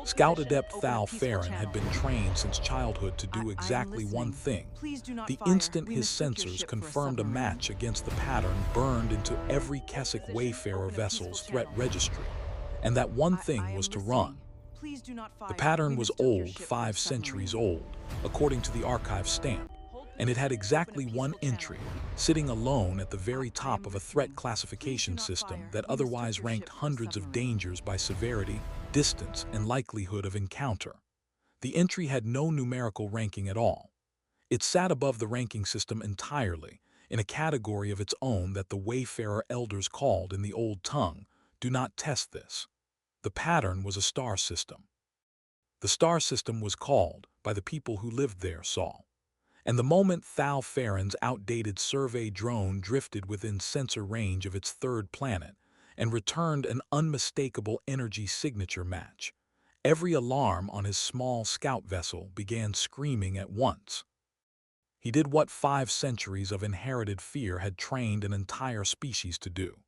Scout Adept Thal Ferrin had been trained since childhood to do exactly one thing. The instant his sensors confirmed a match against the pattern burned into every Keswick Wayfarer vessel's threat registry, and that one thing was to run. The pattern was old, 5 centuries old, according to the archive stamp, and it had exactly one entry, sitting alone at the very top of a threat classification system that otherwise ranked hundreds of dangers by severity, distance, and likelihood of encounter. The entry had no numerical ranking at all. It sat above the ranking system entirely, in a category of its own that the Wayfarer elders called in the old tongue, "Do not test this." The pattern was a star system. The star system was called, by the people who lived there, Sol. And the moment Thal Ferrin's outdated survey drone drifted within sensor range of its third planet and returned an unmistakable energy signature match, every alarm on his small scout vessel began screaming at once. He did what 5 centuries of inherited fear had trained an entire species to do.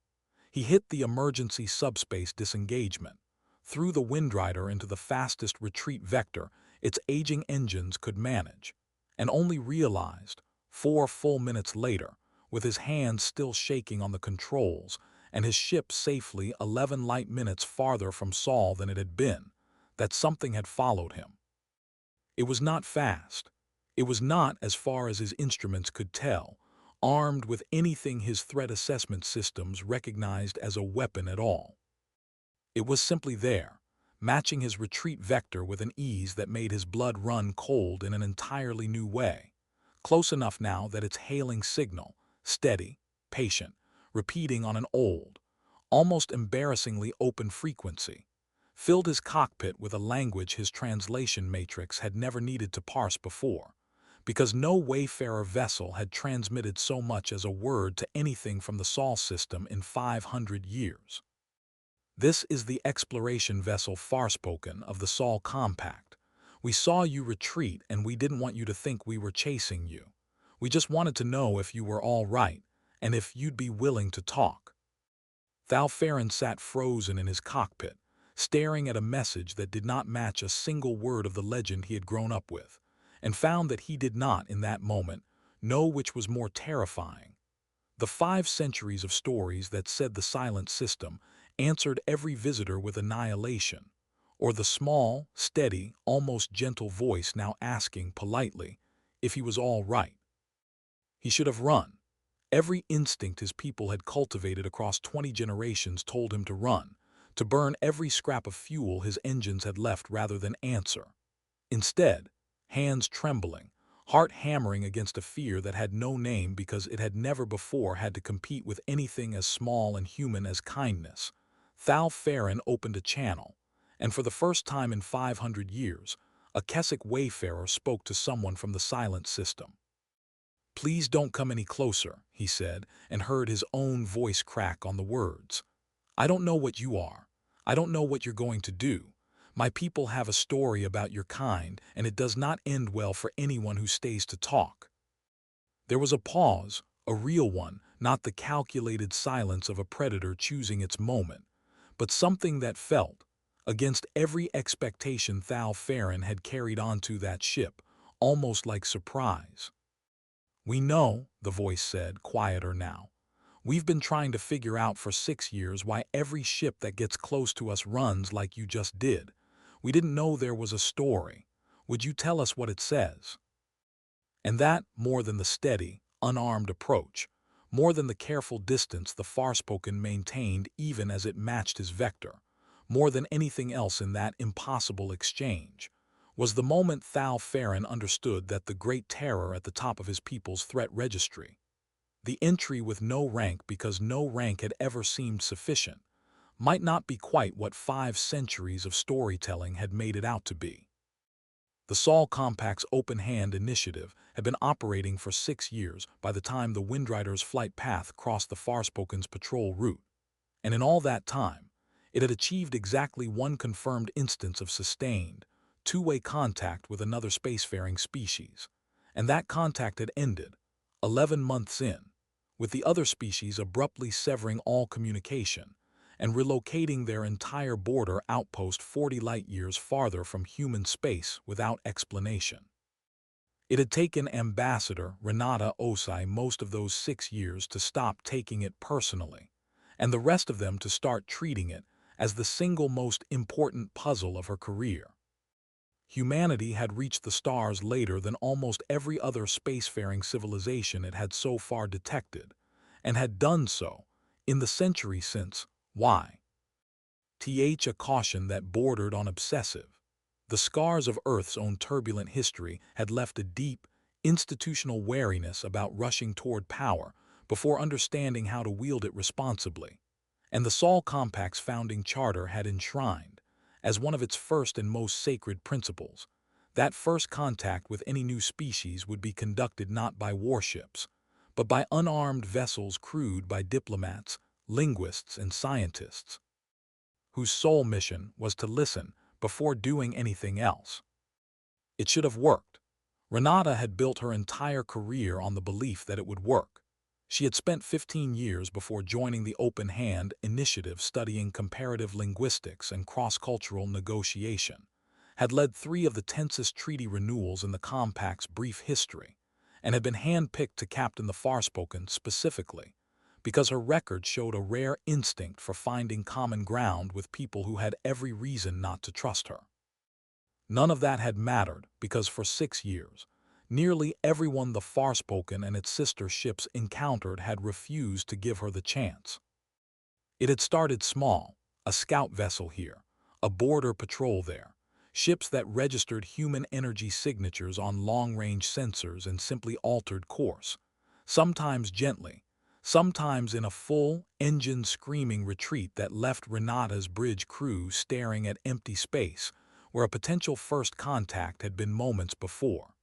He hit the emergency subspace disengagement, threw the Windrider into the fastest retreat vector its aging engines could manage, and only realized, 4 full minutes later, with his hands still shaking on the controls and his ship safely 11 light minutes farther from Sol than it had been, that something had followed him. It was not fast. It was not, as far as his instruments could tell, armed with anything his threat assessment systems recognized as a weapon at all. It was simply there, matching his retreat vector with an ease that made his blood run cold in an entirely new way, close enough now that its hailing signal, steady, patient, repeating on an old, almost embarrassingly open frequency, filled his cockpit with a language his translation matrix had never needed to parse before, because no Wayfarer vessel had transmitted so much as a word to anything from the Sol system in 500 years. "This is the exploration vessel Farspoken of the Sol Compact. We saw you retreat and we didn't want you to think we were chasing you. We just wanted to know if you were all right and if you'd be willing to talk." Thal Ferrin sat frozen in his cockpit, staring at a message that did not match a single word of the legend he had grown up with, and found that he did not, in that moment, know which was more terrifying. The 5 centuries of stories that said the silent system answered every visitor with annihilation, or the small, steady, almost gentle voice now asking politely if he was all right. He should have run. Every instinct his people had cultivated across 20 generations told him to run, to burn every scrap of fuel his engines had left rather than answer. Instead, hands trembling, heart hammering against a fear that had no name because it had never before had to compete with anything as small and human as kindness, Thal Ferrin opened a channel, and for the first time in 500 years, a Keswick Wayfarer spoke to someone from the silent system. "Please don't come any closer," he said, and heard his own voice crack on the words. "I don't know what you are. I don't know what you're going to do. My people have a story about your kind, and it does not end well for anyone who stays to talk." There was a pause, a real one, not the calculated silence of a predator choosing its moment, but something that felt, against every expectation Thal Ferrin had carried onto that ship, almost like surprise. "We know," the voice said, quieter now. "We've been trying to figure out for 6 years why every ship that gets close to us runs like you just did. We didn't know there was a story. Would you tell us what it says?" And that, more than the steady, unarmed approach, more than the careful distance the Farspoken maintained even as it matched his vector, more than anything else in that impossible exchange, was the moment Thal Ferrin understood that the great terror at the top of his people's threat registry, the entry with no rank because no rank had ever seemed sufficient, might not be quite what 5 centuries of storytelling had made it out to be. The Sol Compact's open-hand initiative had been operating for 6 years by the time the Windrider's flight path crossed the Farspoken's patrol route, and in all that time, it had achieved exactly one confirmed instance of sustained, two-way contact with another spacefaring species, and that contact had ended, 11 months in, with the other species abruptly severing all communication, and relocating their entire border outpost 40 light-years farther from human space without explanation. It had taken Ambassador Renata Osei most of those 6 years to stop taking it personally, and the rest of them to start treating it as the single most important puzzle of her career. Humanity had reached the stars later than almost every other spacefaring civilization it had so far detected, and had done so in the century since. Why? A caution that bordered on obsessive. The scars of Earth's own turbulent history had left a deep, institutional wariness about rushing toward power before understanding how to wield it responsibly, and the Sol Compact's founding charter had enshrined, as one of its first and most sacred principles, that first contact with any new species would be conducted not by warships, but by unarmed vessels crewed by diplomats, linguists, and scientists, whose sole mission was to listen before doing anything else. It should have worked. Renata had built her entire career on the belief that it would work. She had spent 15 years before joining the Open Hand Initiative studying comparative linguistics and cross-cultural negotiation, had led 3 of the tensest treaty renewals in the Compact's brief history, and had been hand-picked to captain the Farspoken specifically because her record showed a rare instinct for finding common ground with people who had every reason not to trust her. None of that had mattered because for 6 years, nearly everyone the Farspoken and its sister ships encountered had refused to give her the chance. It had started small, a scout vessel here, a border patrol there, ships that registered human energy signatures on long-range sensors and simply altered course, sometimes gently, sometimes in a full, engine-screaming retreat that left Renata's bridge crew staring at empty space where a potential first contact had been moments before.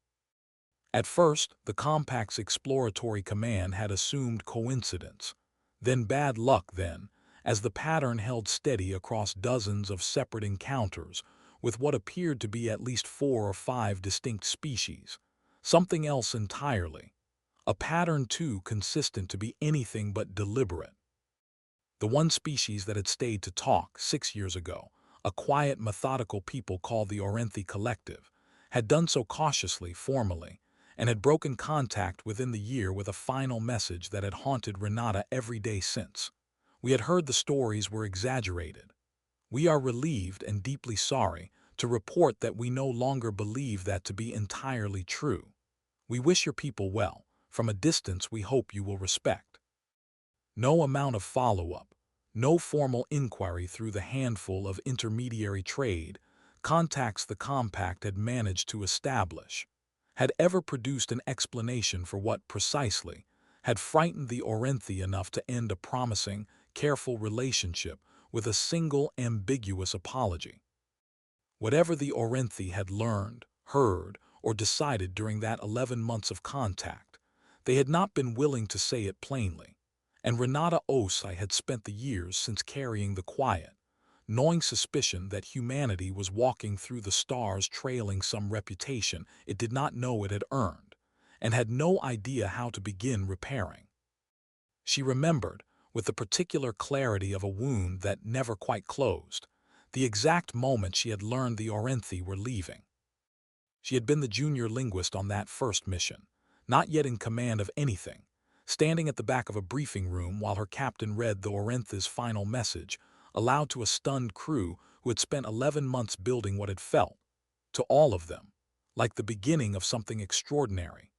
At first, the Compact's exploratory command had assumed coincidence, then bad luck then, as the pattern held steady across dozens of separate encounters with what appeared to be at least 4 or 5 distinct species, something else entirely, a pattern too consistent to be anything but deliberate. The one species that had stayed to talk 6 years ago, a quiet, methodical people called the Orenthi Collective, had done so cautiously, formally, and had broken contact within the year with a final message that had haunted Renata every day since. We had heard the stories were exaggerated. We are relieved and deeply sorry to report that we no longer believe that to be entirely true. We wish your people well. From a distance we hope you will respect. No amount of follow-up, no formal inquiry through the handful of intermediary trade contacts the Compact had managed to establish had ever produced an explanation for what precisely had frightened the Orenthi enough to end a promising, careful relationship with a single ambiguous apology. Whatever the Orenthi had learned, heard, or decided during that 11 months of contact, they had not been willing to say it plainly, and Renata Osei had spent the years since carrying the quiet, gnawing suspicion that humanity was walking through the stars trailing some reputation it did not know it had earned, and had no idea how to begin repairing. She remembered, with the particular clarity of a wound that never quite closed, the exact moment she had learned the Orenthi were leaving. She had been the junior linguist on that first mission, not yet in command of anything, standing at the back of a briefing room while her captain read the Orenthi's final message, aloud to a stunned crew who had spent 11 months building what had felt, to all of them, like the beginning of something extraordinary.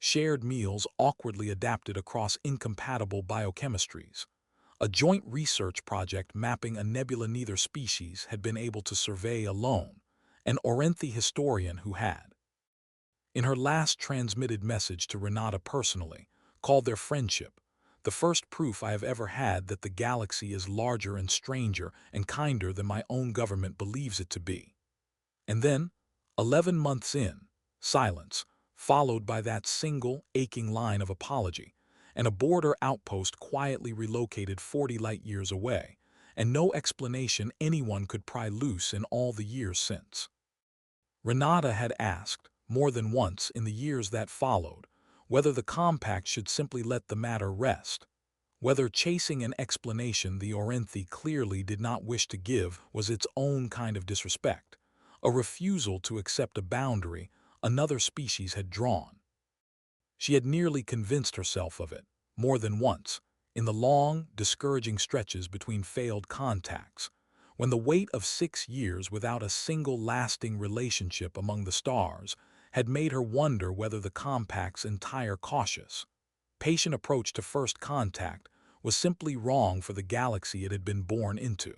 Shared meals awkwardly adapted across incompatible biochemistries. A joint research project mapping a nebula neither species had been able to survey alone, an Orenthi historian who had. In her last transmitted message to Renata personally, called their friendship, the first proof I have ever had that the galaxy is larger and stranger and kinder than my own government believes it to be. And then, 11 months in, silence, followed by that single, aching line of apology, and a border outpost quietly relocated 40 light-years away, and no explanation anyone could pry loose in all the years since. Renata had asked, more than once in the years that followed, whether the Compact should simply let the matter rest, Whether chasing an explanation the Orenthi clearly did not wish to give was its own kind of disrespect, a refusal to accept a boundary another species had drawn. She had nearly convinced herself of it, more than once, in the long, discouraging stretches between failed contacts, when the weight of 6 years without a single lasting relationship among the stars had made her wonder whether the compact's entire cautious, patient approach to first contact was simply wrong for the galaxy it had been born into.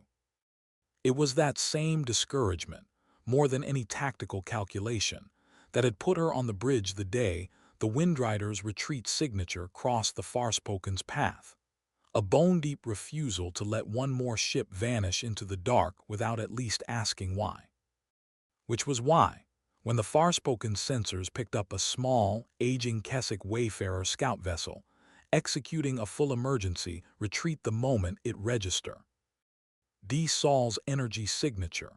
It was that same discouragement, more than any tactical calculation, that had put her on the bridge the day the Windrider's retreat signature crossed the Farspoken's path, a bone-deep refusal to let one more ship vanish into the dark without at least asking why. Which was why, when the Farspoken's sensors picked up a small, aging Kessic Wayfarer scout vessel, executing a full emergency retreat the moment it registered. D. Saul's energy signature,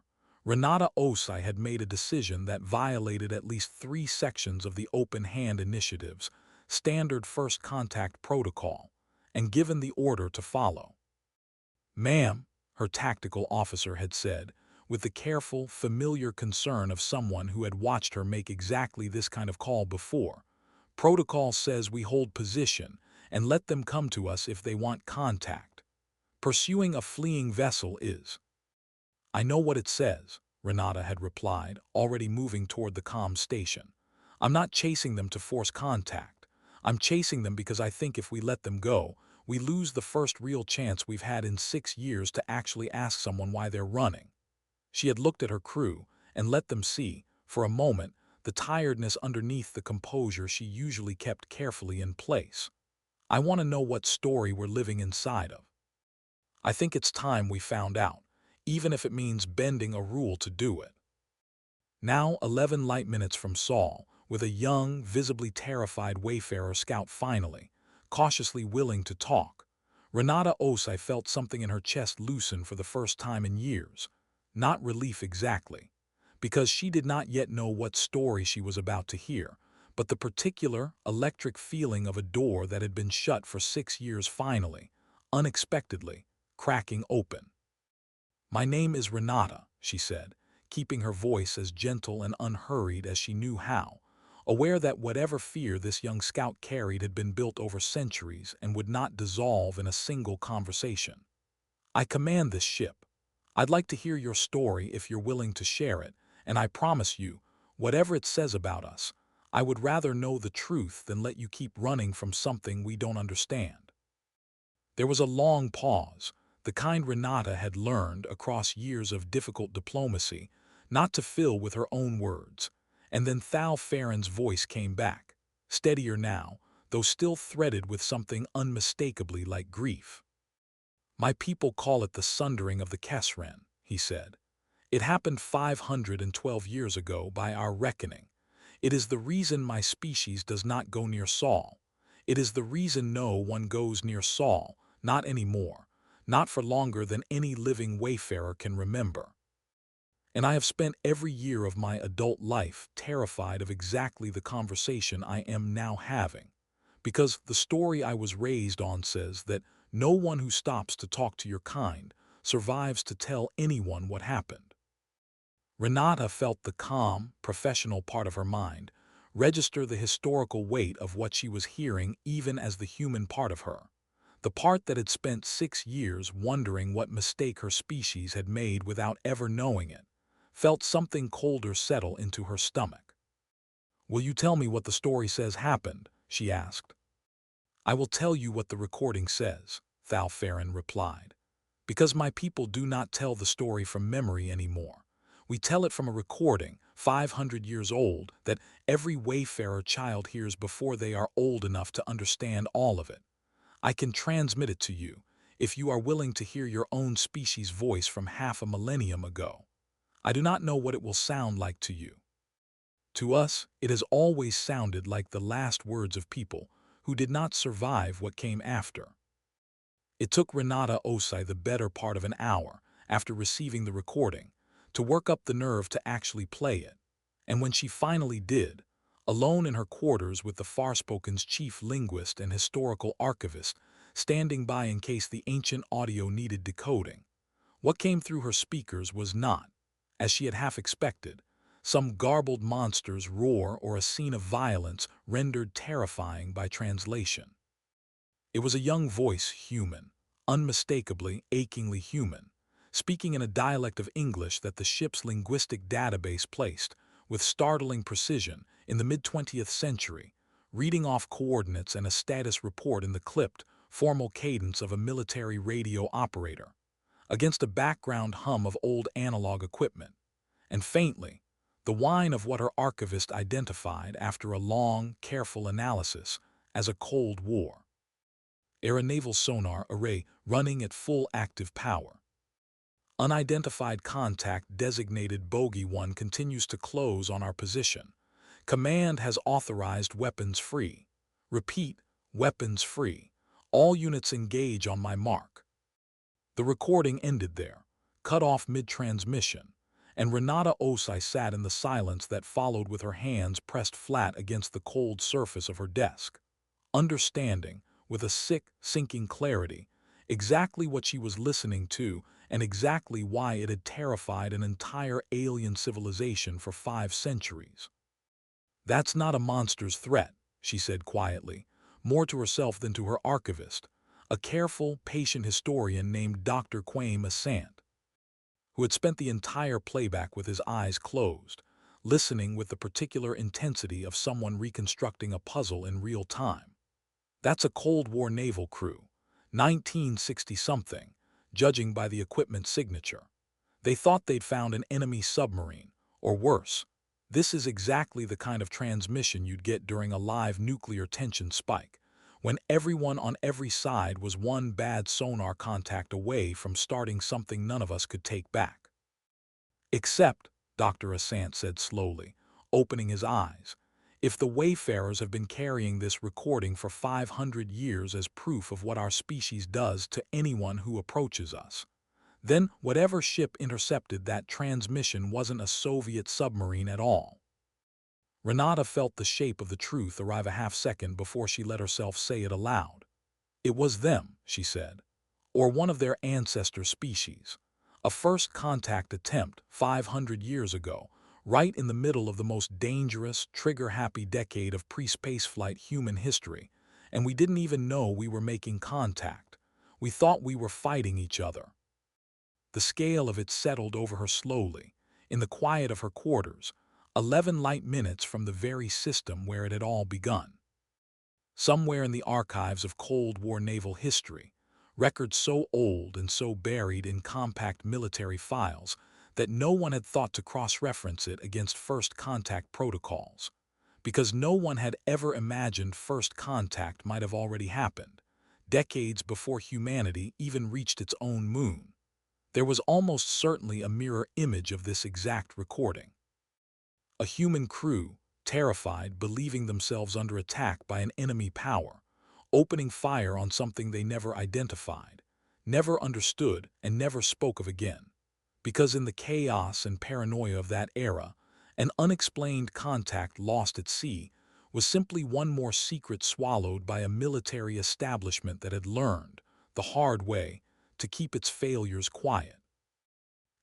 Renata Osei had made a decision that violated at least 3 sections of the Open Hand Initiative's standard first contact protocol, and given the order to follow. "Ma'am," her tactical officer had said, with the careful, familiar concern of someone who had watched her make exactly this kind of call before, "protocol says we hold position and let them come to us if they want contact. Pursuing a fleeing vessel is—" "I know what it says," Renata had replied, already moving toward the comm station. "I'm not chasing them to force contact. I'm chasing them because I think if we let them go, we lose the first real chance we've had in 6 years to actually ask someone why they're running." She had looked at her crew and let them see, for a moment, the tiredness underneath the composure she usually kept carefully in place. "I want to know what story we're living inside of. I think it's time we found out, even if it means bending a rule to do it." Now 11 light minutes from Saul, with a young, visibly terrified Wayfarer scout finally, cautiously willing to talk, Renata Osei felt something in her chest loosen for the first time in years. Not relief exactly, because she did not yet know what story she was about to hear, but the particular, electric feeling of a door that had been shut for 6 years finally, unexpectedly, cracking open. "My name is Renata," she said, keeping her voice as gentle and unhurried as she knew how, aware that whatever fear this young scout carried had been built over centuries and would not dissolve in a single conversation. "I command this ship. I'd like to hear your story if you're willing to share it, and I promise you, whatever it says about us, I would rather know the truth than let you keep running from something we don't understand." There was a long pause, the kind Renata had learned across years of difficult diplomacy not to fill with her own words, and then Thal Ferrin's voice came back, steadier now, though still threaded with something unmistakably like grief. "My people call it the sundering of the Kesren," he said. "It happened 512 years ago by our reckoning. It is the reason my species does not go near Saul. It is the reason no one goes near Saul, not anymore, not for longer than any living wayfarer can remember. And I have spent every year of my adult life terrified of exactly the conversation I am now having, because the story I was raised on says that no one who stops to talk to your kind survives to tell anyone what happened." Renata felt the calm, professional part of her mind register the historical weight of what she was hearing even as the human part of her, the part that had spent 6 years wondering what mistake her species had made without ever knowing it, felt something colder settle into her stomach. "Will you tell me what the story says happened?" she asked. "I will tell you what the recording says," Thal Ferrin replied. "Because my people do not tell the story from memory anymore. We tell it from a recording, 500 years old, that every wayfarer child hears before they are old enough to understand all of it. I can transmit it to you, if you are willing to hear your own species' voice from half a millennium ago. I do not know what it will sound like to you. To us, it has always sounded like the last words of people who did not survive what came after." It took Renata Osei the better part of an hour after receiving the recording to work up the nerve to actually play it, and when she finally did, alone in her quarters with the Farspoken's chief linguist and historical archivist standing by in case the ancient audio needed decoding. What came through her speakers was not, as she had half expected, some garbled monster's roar or a scene of violence rendered terrifying by translation. It was a young voice, human, unmistakably, achingly human, speaking in a dialect of English that the ship's linguistic database placed, with startling precision, in the mid-20th century, reading off coordinates and a status report in the clipped, formal cadence of a military radio operator, against a background hum of old analog equipment, and faintly, the whine of what her archivist identified after a long, careful analysis as a Cold War aeronaval sonar array running at full active power. Unidentified contact designated Bogey 1 continues to close on our position. Command has authorized weapons free. Repeat, weapons free. All units engage on my mark. The recording ended there, cut off mid-transmission, and Renata Osei sat in the silence that followed with her hands pressed flat against the cold surface of her desk, understanding, with a sick, sinking clarity, exactly what she was listening to and exactly why it had terrified an entire alien civilization for 5 centuries. "That's not a monster's threat," she said quietly, more to herself than to her archivist, a careful, patient historian named Dr. Kwame Asante, who had spent the entire playback with his eyes closed, listening with the particular intensity of someone reconstructing a puzzle in real time. "That's a Cold War naval crew, 1960-something, judging by the equipment signature. They thought they'd found an enemy submarine, or worse. This is exactly the kind of transmission you'd get during a live nuclear tension spike, when everyone on every side was one bad sonar contact away from starting something none of us could take back. Except," Dr. Asante said slowly, opening his eyes, "if the wayfarers have been carrying this recording for 500 years as proof of what our species does to anyone who approaches us, then whatever ship intercepted that transmission wasn't a Soviet submarine at all." Renata felt the shape of the truth arrive a half-second before she let herself say it aloud. "It was them," she said, "or one of their ancestor species. A first contact attempt 500 years ago, right in the middle of the most dangerous, trigger-happy decade of pre-spaceflight human history, and we didn't even know we were making contact. We thought we were fighting each other." The scale of it settled over her slowly, in the quiet of her quarters, 11 light minutes from the very system where it had all begun. Somewhere in the archives of Cold War naval history, records so old and so buried in compact military files that no one had thought to cross-reference it against first contact protocols, because no one had ever imagined first contact might have already happened, decades before humanity even reached its own moon. There was almost certainly a mirror image of this exact recording. A human crew, terrified, believing themselves under attack by an enemy power, opening fire on something they never identified, never understood, and never spoke of again. Because in the chaos and paranoia of that era, an unexplained contact lost at sea was simply one more secret swallowed by a military establishment that had learned, the hard way, to keep its failures quiet.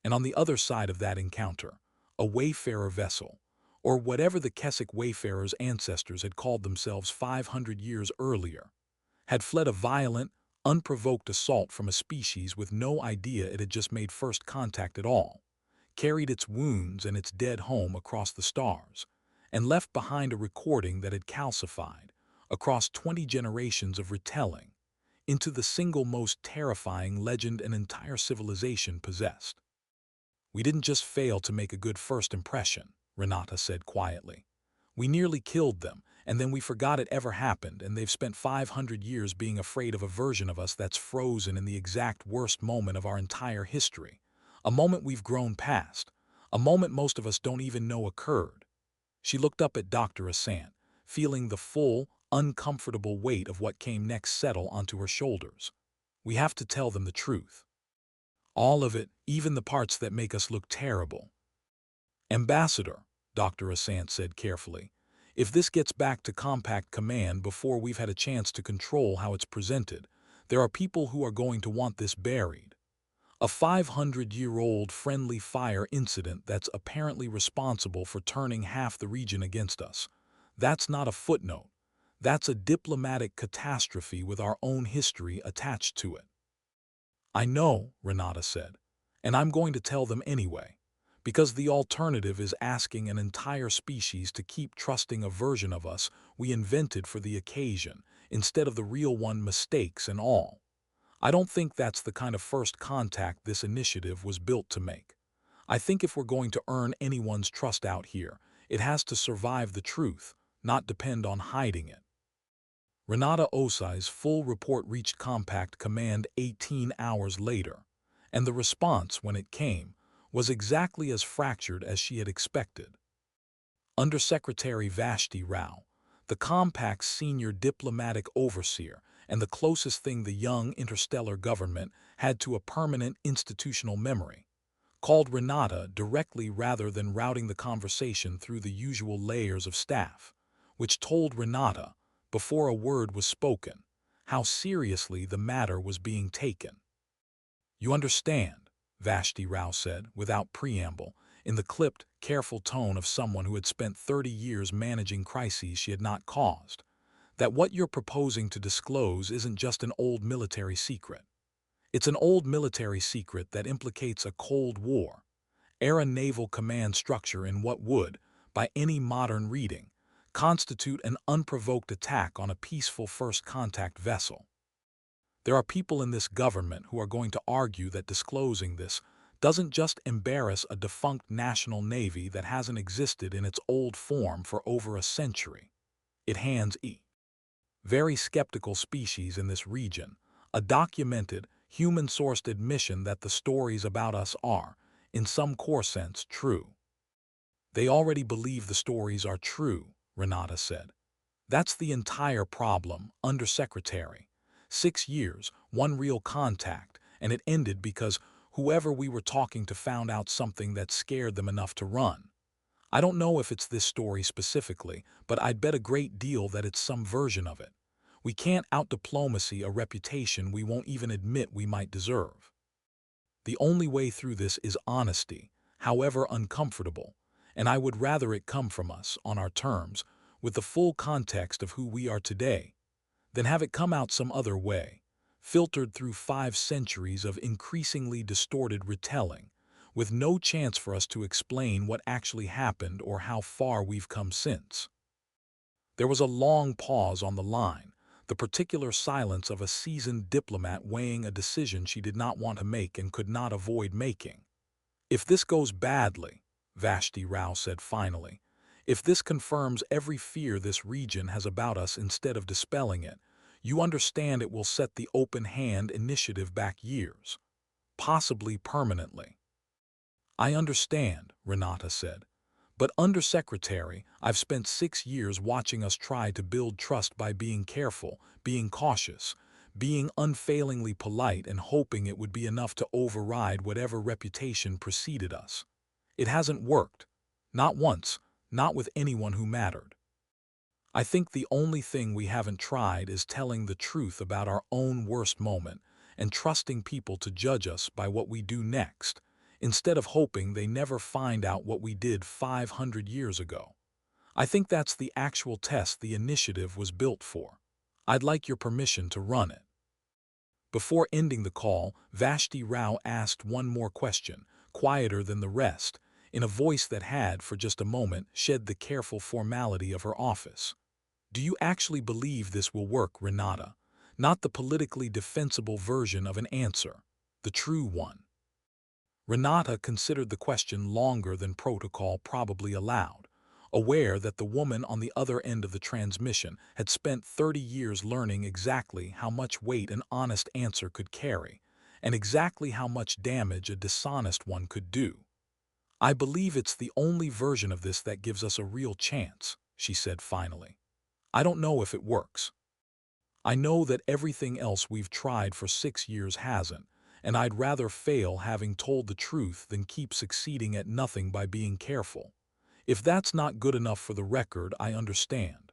And on the other side of that encounter, a wayfarer vessel, or whatever the Keswick wayfarers' ancestors had called themselves 500 years earlier, had fled a violent, unprovoked assault from a species with no idea it had just made first contact at all, carried its wounds and its dead home across the stars, and left behind a recording that had calcified, across 20 generations of retelling, into the single most terrifying legend an entire civilization possessed. "We didn't just fail to make a good first impression," Renata said quietly. "We nearly killed them, and then we forgot it ever happened, and they've spent 500 years being afraid of a version of us that's frozen in the exact worst moment of our entire history, a moment we've grown past, a moment most of us don't even know occurred." She looked up at Dr. Asante, feeling the full, uncomfortable weight of what came next settle onto her shoulders. "We have to tell them the truth. All of it, even the parts that make us look terrible." "Ambassador," Dr. Asante said carefully, "if this gets back to Compact Command before we've had a chance to control how it's presented, There are people who are going to want this buried. A 500-year-old friendly fire incident that's apparently responsible for turning half the region against us. That's not a footnote. That's a diplomatic catastrophe with our own history attached to it. I know, Renata said, and I'm going to tell them anyway, because the alternative is asking an entire species to keep trusting a version of us we invented for the occasion, instead of the real one, mistakes and all. I don't think that's the kind of first contact this initiative was built to make. I think if we're going to earn anyone's trust out here, it has to survive the truth, not depend on hiding it. Renata Osei's full report reached Compact Command 18 hours later, and the response, when it came, was exactly as fractured as she had expected. Undersecretary Vashti Rao, the Compact's senior diplomatic overseer and the closest thing the young interstellar government had to a permanent institutional memory, called Renata directly rather than routing the conversation through the usual layers of staff, which told Renata, before a word was spoken, how seriously the matter was being taken. "You understand," Vashti Rao said, without preamble, in the clipped, careful tone of someone who had spent 30 years managing crises she had not caused, "that what you're proposing to disclose isn't just an old military secret. It's an old military secret that implicates a Cold War-era naval command structure in what would, by any modern reading, constitute an unprovoked attack on a peaceful first contact vessel. There are people in this government who are going to argue that disclosing this doesn't just embarrass a defunct national navy that hasn't existed in its old form for over a century. It hands very skeptical species in this region a documented, human-sourced admission that the stories about us are, in some core sense, true." "They already believe the stories are true," Renata said. "That's the entire problem, Undersecretary. 6 years, one real contact, and it ended because whoever we were talking to found out something that scared them enough to run. I don't know if it's this story specifically, but I'd bet a great deal that it's some version of it. We can't out-diplomacy a reputation we won't even admit we might deserve. The only way through this is honesty, however uncomfortable, and I would rather it come from us, on our terms, with the full context of who we are today, than have it come out some other way, filtered through 5 centuries of increasingly distorted retelling, with no chance for us to explain what actually happened or how far we've come since." There was a long pause on the line, the particular silence of a seasoned diplomat weighing a decision she did not want to make and could not avoid making. "If this goes badly," Vashti Rao said finally, "if this confirms every fear this region has about us instead of dispelling it, you understand it will set the Open Hand Initiative back years, possibly permanently." "I understand," Renata said. "But Undersecretary, I've spent 6 years watching us try to build trust by being careful, being cautious, being unfailingly polite and hoping it would be enough to override whatever reputation preceded us. It hasn't worked. Not once, not with anyone who mattered. I think the only thing we haven't tried is telling the truth about our own worst moment and trusting people to judge us by what we do next, instead of hoping they never find out what we did 500 years ago. I think that's the actual test the initiative was built for. I'd like your permission to run it." Before ending the call, Vashti Rao asked one more question, quieter than the rest, in a voice that had, for just a moment, shed the careful formality of her office. "Do you actually believe this will work, Renata? Not the politically defensible version of an answer, the true one." Renata considered the question longer than protocol probably allowed, aware that the woman on the other end of the transmission had spent 30 years learning exactly how much weight an honest answer could carry, and exactly how much damage a dishonest one could do. "I believe it's the only version of this that gives us a real chance," she said finally. "I don't know if it works. I know that everything else we've tried for 6 years hasn't, and I'd rather fail having told the truth than keep succeeding at nothing by being careful. If that's not good enough for the record, I understand.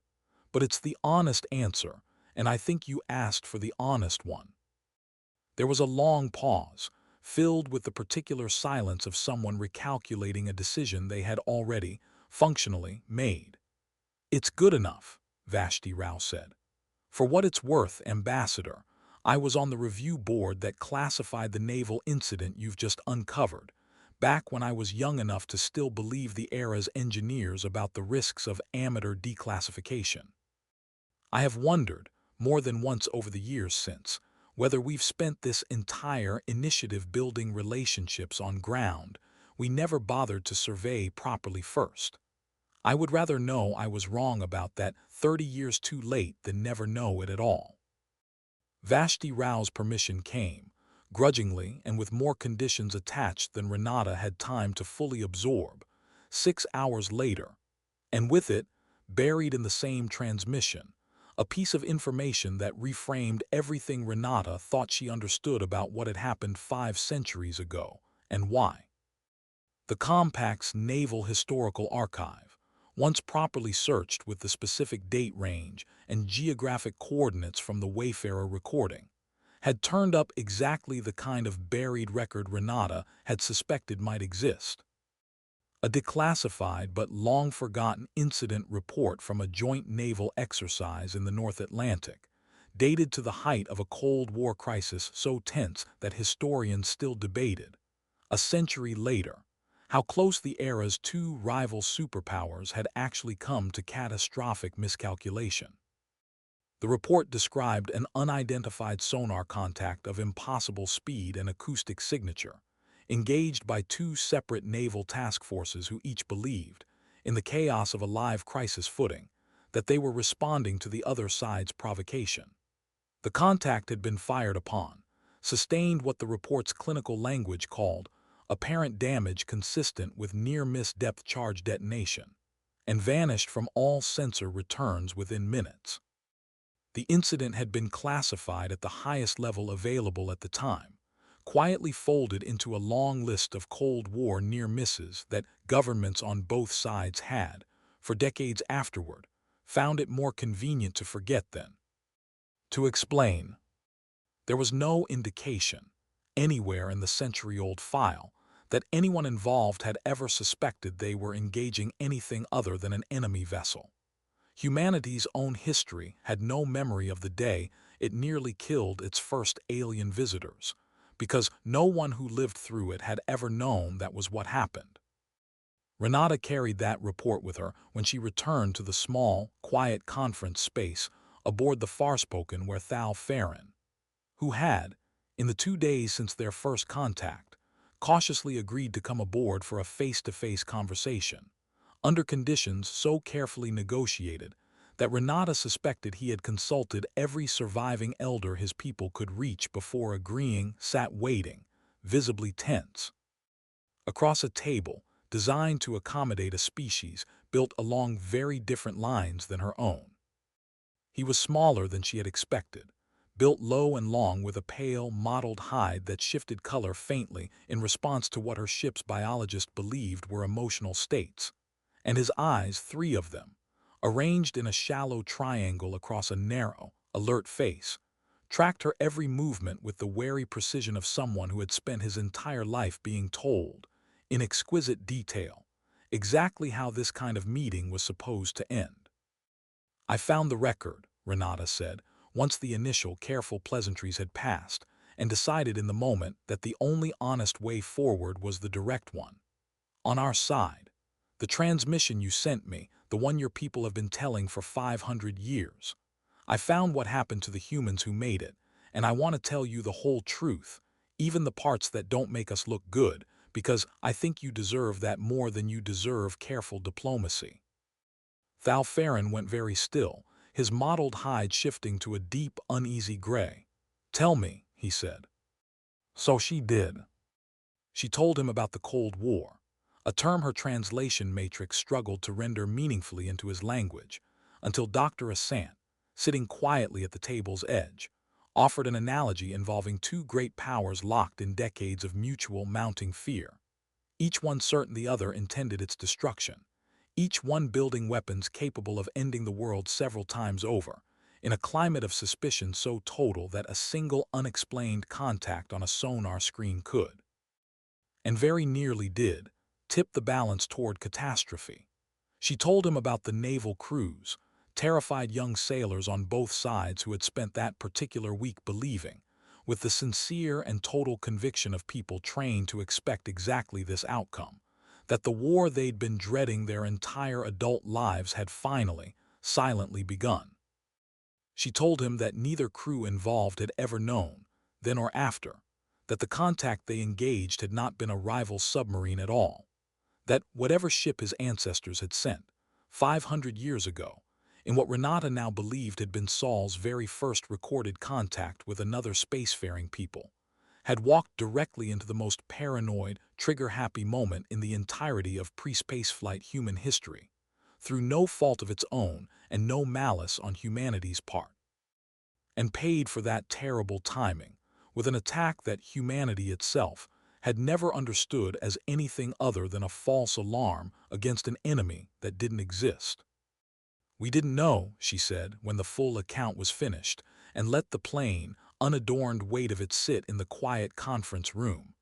But it's the honest answer, and I think you asked for the honest one." There was a long pause, filled with the particular silence of someone recalculating a decision they had already, functionally, made. "It's good enough," Vashti Rao said. "For what it's worth, Ambassador, I was on the review board that classified the naval incident you've just uncovered, back when I was young enough to still believe the era's engineers about the risks of amateur declassification. I have wondered, more than once over the years since, whether we've spent this entire initiative building relationships on ground we never bothered to survey properly first. I would rather know I was wrong about that 30 years too late than never know it at all." Vashti Rao's permission came, grudgingly and with more conditions attached than Renata had time to fully absorb, 6 hours later, and with it, buried in the same transmission, a piece of information that reframed everything Renata thought she understood about what had happened 5 centuries ago, and why. The Compact's Naval Historical Archive, once properly searched with the specific date range and geographic coordinates from the Wayfarer recording, had turned up exactly the kind of buried record Renata had suspected might exist. A declassified but long-forgotten incident report from a joint naval exercise in the North Atlantic, dated to the height of a Cold War crisis so tense that historians still debated, a century later, how close the era's two rival superpowers had actually come to catastrophic miscalculation. The report described an unidentified sonar contact of impossible speed and acoustic signature, engaged by 2 separate naval task forces who each believed, in the chaos of a live crisis footing, that they were responding to the other side's provocation. The contact had been fired upon, sustained what the report's clinical language called apparent damage consistent with near-miss depth charge detonation, and vanished from all sensor returns within minutes. The incident had been classified at the highest level available at the time, quietly folded into a long list of Cold War near misses that governments on both sides had, for decades afterward, found it more convenient to forget than to explain. There was no indication, anywhere in the century-old file, that anyone involved had ever suspected they were engaging anything other than an enemy vessel. Humanity's own history had no memory of the day it nearly killed its first alien visitors, because no one who lived through it had ever known that was what happened. Renata carried that report with her when she returned to the small, quiet conference space aboard the Farspoken where Thal Ferrin, who had, in the 2 days since their first contact, cautiously agreed to come aboard for a face-to-face conversation, under conditions so carefully negotiated that Renata suspected he had consulted every surviving elder his people could reach before agreeing, sat waiting, visibly tense. Across a table designed to accommodate a species built along very different lines than her own. He was smaller than she had expected, built low and long with a pale, mottled hide that shifted color faintly in response to what her ship's biologist believed were emotional states, and his eyes, 3 of them, arranged in a shallow triangle across a narrow, alert face, tracked her every movement with the wary precision of someone who had spent his entire life being told, in exquisite detail, exactly how this kind of meeting was supposed to end. "I found the record," Renata said, once the initial careful pleasantries had passed, and decided in the moment that the only honest way forward was the direct one. "On our side. The transmission you sent me, the one your people have been telling for 500 years. I found what happened to the humans who made it, and I want to tell you the whole truth, even the parts that don't make us look good, because I think you deserve that more than you deserve careful diplomacy." Thal Ferrin went very still, his mottled hide shifting to a deep, uneasy gray. "Tell me," he said. So she did. She told him about the Cold War, a term her translation matrix struggled to render meaningfully into his language, until Dr. Assant, sitting quietly at the table's edge, offered an analogy involving 2 great powers locked in decades of mutual mounting fear, each one certain the other intended its destruction, each one building weapons capable of ending the world several times over, in a climate of suspicion so total that a single unexplained contact on a sonar screen could, and very nearly did, tip the balance toward catastrophe. She told him about the naval crews, terrified young sailors on both sides who had spent that particular week believing, with the sincere and total conviction of people trained to expect exactly this outcome, that the war they'd been dreading their entire adult lives had finally, silently begun. She told him that neither crew involved had ever known, then or after, that the contact they engaged had not been a rival submarine at all, that whatever ship his ancestors had sent, 500 years ago, in what Renata now believed had been Saul's very first recorded contact with another spacefaring people, had walked directly into the most paranoid, trigger-happy moment in the entirety of pre-spaceflight human history, through no fault of its own and no malice on humanity's part, and paid for that terrible timing with an attack that humanity itself had never understood as anything other than a false alarm against an enemy that didn't exist. "We didn't know," she said, when the full account was finished, and let the plain, unadorned weight of it sit in the quiet conference room.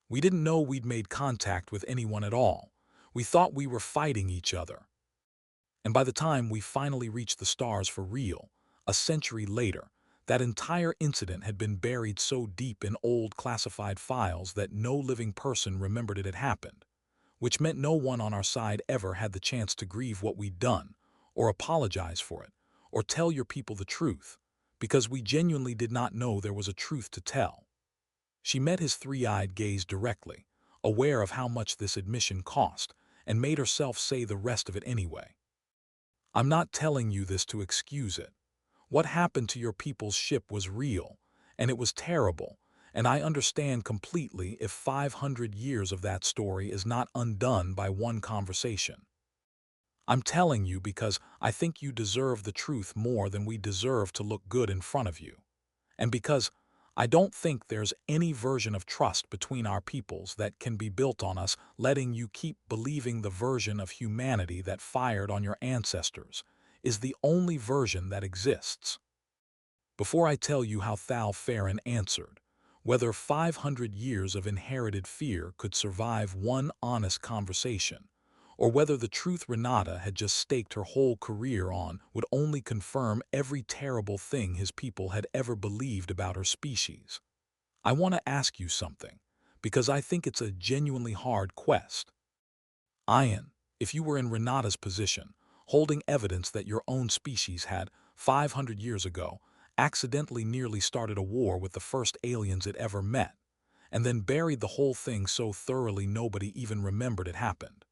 "We didn't know we'd made contact with anyone at all. We thought we were fighting each other. And by the time we finally reached the stars for real, a century later, that entire incident had been buried so deep in old classified files that no living person remembered it had happened, which meant no one on our side ever had the chance to grieve what we'd done, or apologize for it, or tell your people the truth, because we genuinely did not know there was a truth to tell." She met his three-eyed gaze directly, aware of how much this admission cost, and made herself say the rest of it anyway. "I'm not telling you this to excuse it. What happened to your people's ship was real, and it was terrible, and I understand completely if 500 years of that story is not undone by one conversation. I'm telling you because I think you deserve the truth more than we deserve to look good in front of you, and because I don't think there's any version of trust between our peoples that can be built on us letting you keep believing the version of humanity that fired on your ancestors is the only version that exists." Before I tell you how Thal Ferrin answered, whether 500 years of inherited fear could survive one honest conversation, or whether the truth Renata had just staked her whole career on would only confirm every terrible thing his people had ever believed about her species, I want to ask you something, because I think it's a genuinely hard quest. Ian, if you were in Renata's position, holding evidence that your own species had, 500 years ago, accidentally nearly started a war with the first aliens it ever met, and then buried the whole thing so thoroughly nobody even remembered it happened,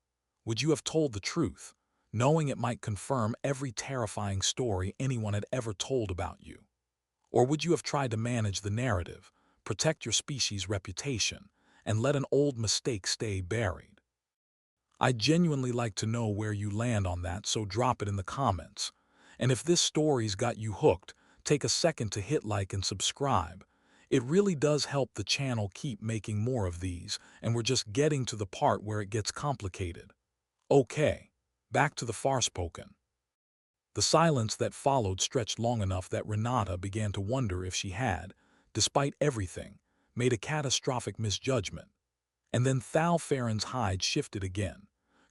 would you have told the truth, knowing it might confirm every terrifying story anyone had ever told about you? Or would you have tried to manage the narrative, protect your species' reputation, and let an old mistake stay buried? I'd genuinely like to know where you land on that, so drop it in the comments. And if this story's got you hooked, take a second to hit like and subscribe. It really does help the channel keep making more of these, and we're just getting to the part where it gets complicated. Okay, back to the Farspoken. The silence that followed stretched long enough that Renata began to wonder if she had, despite everything, made a catastrophic misjudgment. And then Thal Ferrin's hide shifted again,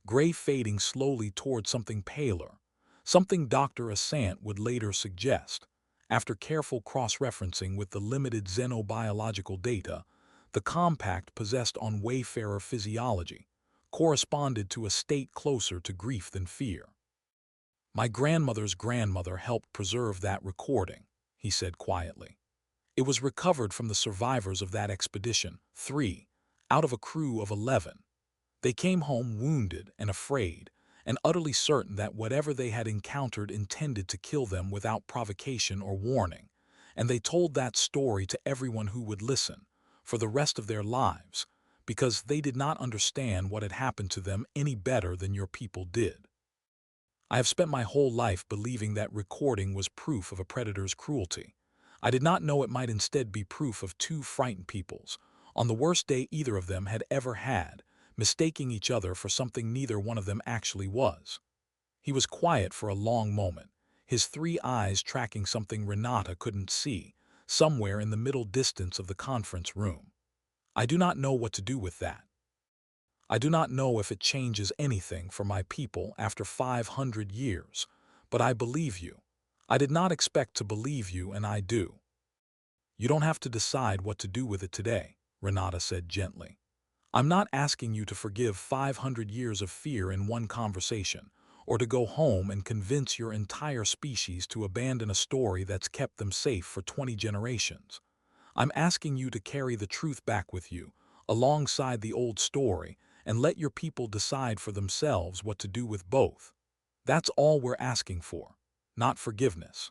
gray fading slowly toward something paler, something Dr. Asant would later suggest, after careful cross-referencing with the limited xenobiological data, the compact possessed on Wayfarer physiology, corresponded to a state closer to grief than fear. "My grandmother's grandmother helped preserve that recording," he said quietly. "It was recovered from the survivors of that expedition, 3 out of a crew of 11. They came home wounded and afraid, and utterly certain that whatever they had encountered intended to kill them without provocation or warning, and they told that story to everyone who would listen, for the rest of their lives, because they did not understand what had happened to them any better than your people did. I have spent my whole life believing that recording was proof of a predator's cruelty. I did not know it might instead be proof of two frightened peoples, on the worst day either of them had ever had, mistaking each other for something neither one of them actually was." He was quiet for a long moment, his three eyes tracking something Renata couldn't see, somewhere in the middle distance of the conference room. I do not know what to do with that. I do not know if it changes anything for my people after 500 years, but I believe you. I did not expect to believe you, and I do. You don't have to decide what to do with it today, Renata said gently. I'm not asking you to forgive 500 years of fear in one conversation, or to go home and convince your entire species to abandon a story that's kept them safe for 20 generations. I'm asking you to carry the truth back with you, alongside the old story, and let your people decide for themselves what to do with both. That's all we're asking for, not forgiveness.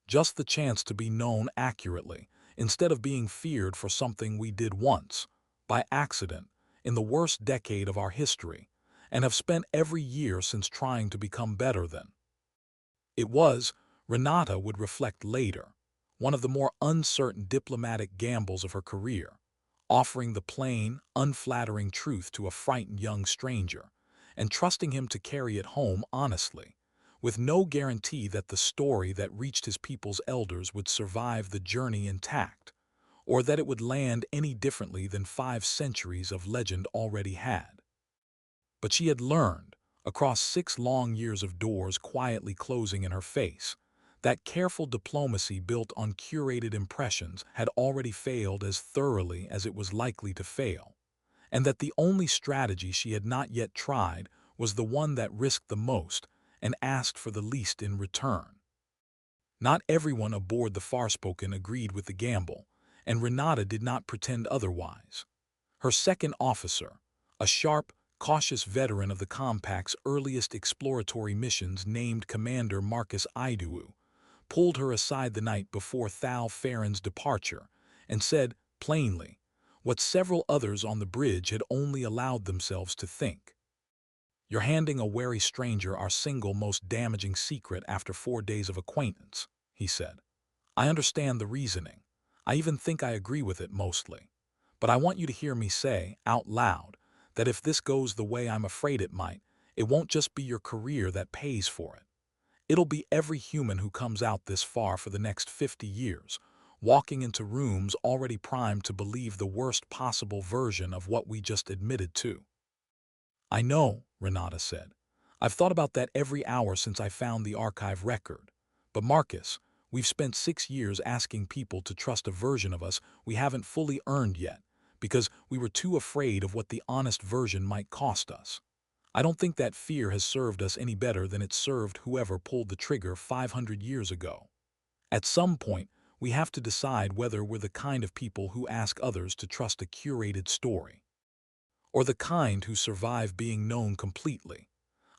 Just the chance to be known accurately, instead of being feared for something we did once, by accident, in the worst decade of our history, and have spent every year since trying to become better than. It was, Renata would reflect later, one of the more uncertain diplomatic gambles of her career, offering the plain, unflattering truth to a frightened young stranger, and trusting him to carry it home honestly, with no guarantee that the story that reached his people's elders would survive the journey intact, or that it would land any differently than 5 centuries of legend already had. But she had learned, across 6 long years of doors quietly closing in her face, that careful diplomacy built on curated impressions had already failed as thoroughly as it was likely to fail, and that the only strategy she had not yet tried was the one that risked the most and asked for the least in return. Not everyone aboard the Farspoken agreed with the gamble, and Renata did not pretend otherwise. Her second officer, a sharp, cautious veteran of the Compact's earliest exploratory missions named Commander Marcus Iduwu, pulled her aside the night before Thal Ferrin's departure and said, plainly, what several others on the bridge had only allowed themselves to think. You're handing a wary stranger our single most damaging secret after 4 days of acquaintance, he said. I understand the reasoning. I even think I agree with it mostly. But I want you to hear me say, out loud, that if this goes the way I'm afraid it might, it won't just be your career that pays for it. It'll be every human who comes out this far for the next 50 years, walking into rooms already primed to believe the worst possible version of what we just admitted to. I know, Renata said. I've thought about that every hour since I found the archive record. But Marcus, we've spent 6 years asking people to trust a version of us we haven't fully earned yet, because we were too afraid of what the honest version might cost us. I don't think that fear has served us any better than it served whoever pulled the trigger 500 years ago. At some point, we have to decide whether we're the kind of people who ask others to trust a curated story, or the kind who survive being known completely.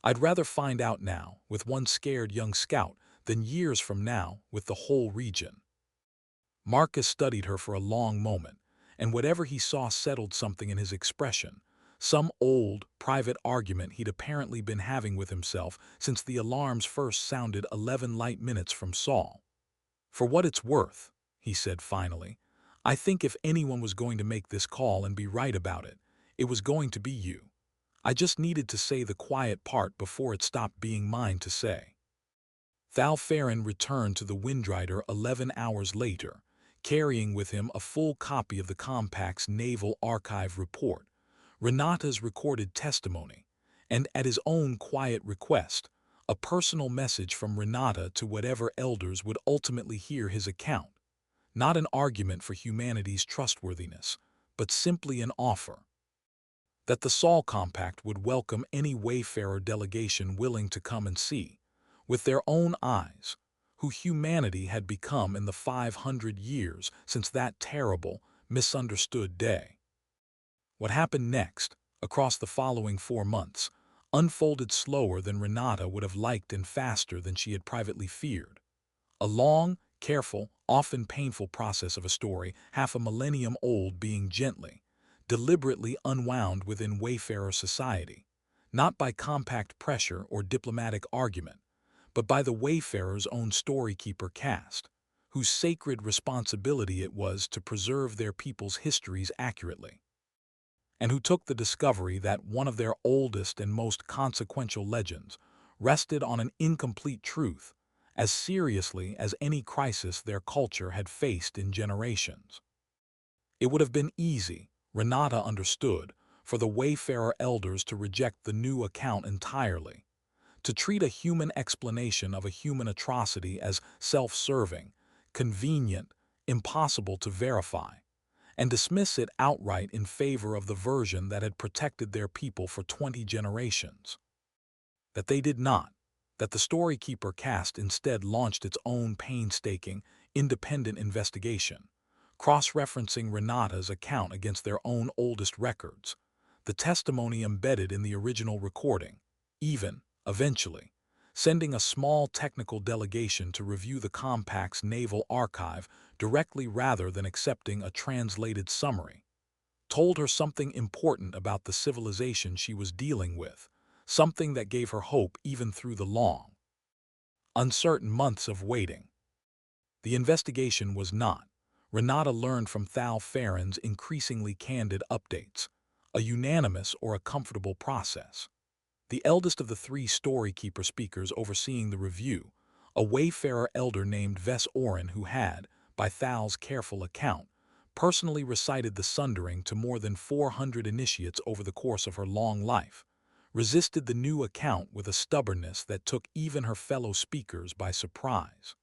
I'd rather find out now, with one scared young scout, than years from now, with the whole region. Marcus studied her for a long moment, and whatever he saw settled something in his expression, some old, private argument he'd apparently been having with himself since the alarms first sounded 11 light minutes from Saul. For what it's worth, he said finally, I think if anyone was going to make this call and be right about it, it was going to be you. I just needed to say the quiet part before it stopped being mine to say. Thal Ferrin returned to the Windrider 11 hours later, carrying with him a full copy of the Compact's Naval Archive report, Renata's recorded testimony, and at his own quiet request, a personal message from Renata to whatever elders would ultimately hear his account. Not an argument for humanity's trustworthiness, but simply an offer that the Sol Compact would welcome any wayfarer delegation willing to come and see, with their own eyes, who humanity had become in the 500 years since that terrible, misunderstood day. What happened next, across the following 4 months, unfolded slower than Renata would have liked and faster than she had privately feared. A long, careful, often painful process of a story half a millennium old being gently, deliberately unwound within wayfarer society, not by compact pressure or diplomatic argument, but by the wayfarer's own storykeeper caste, whose sacred responsibility it was to preserve their people's histories accurately, and who took the discovery that one of their oldest and most consequential legends rested on an incomplete truth as seriously as any crisis their culture had faced in generations. It would have been easy, Renata understood, for the Wayfarer elders to reject the new account entirely, to treat a human explanation of a human atrocity as self-serving, convenient, impossible to verify, and dismiss it outright in favor of the version that had protected their people for 20 generations. That they did not, that the Storykeeper cast instead launched its own painstaking, independent investigation, cross-referencing Renata's account against their own oldest records, the testimony embedded in the original recording, even, eventually, sending a small technical delegation to review the compact's naval archive directly rather than accepting a translated summary, told her something important about the civilization she was dealing with, something that gave her hope even through the long, uncertain months of waiting. The investigation was not, Renata learned from Thal Ferrin's increasingly candid updates, a unanimous or a comfortable process. The eldest of the three Storykeeper speakers overseeing the review, a Wayfarer elder named Vess Oren who had, by Thal's careful account, personally recited the sundering to more than 400 initiates over the course of her long life, resisted the new account with a stubbornness that took even her fellow speakers by surprise.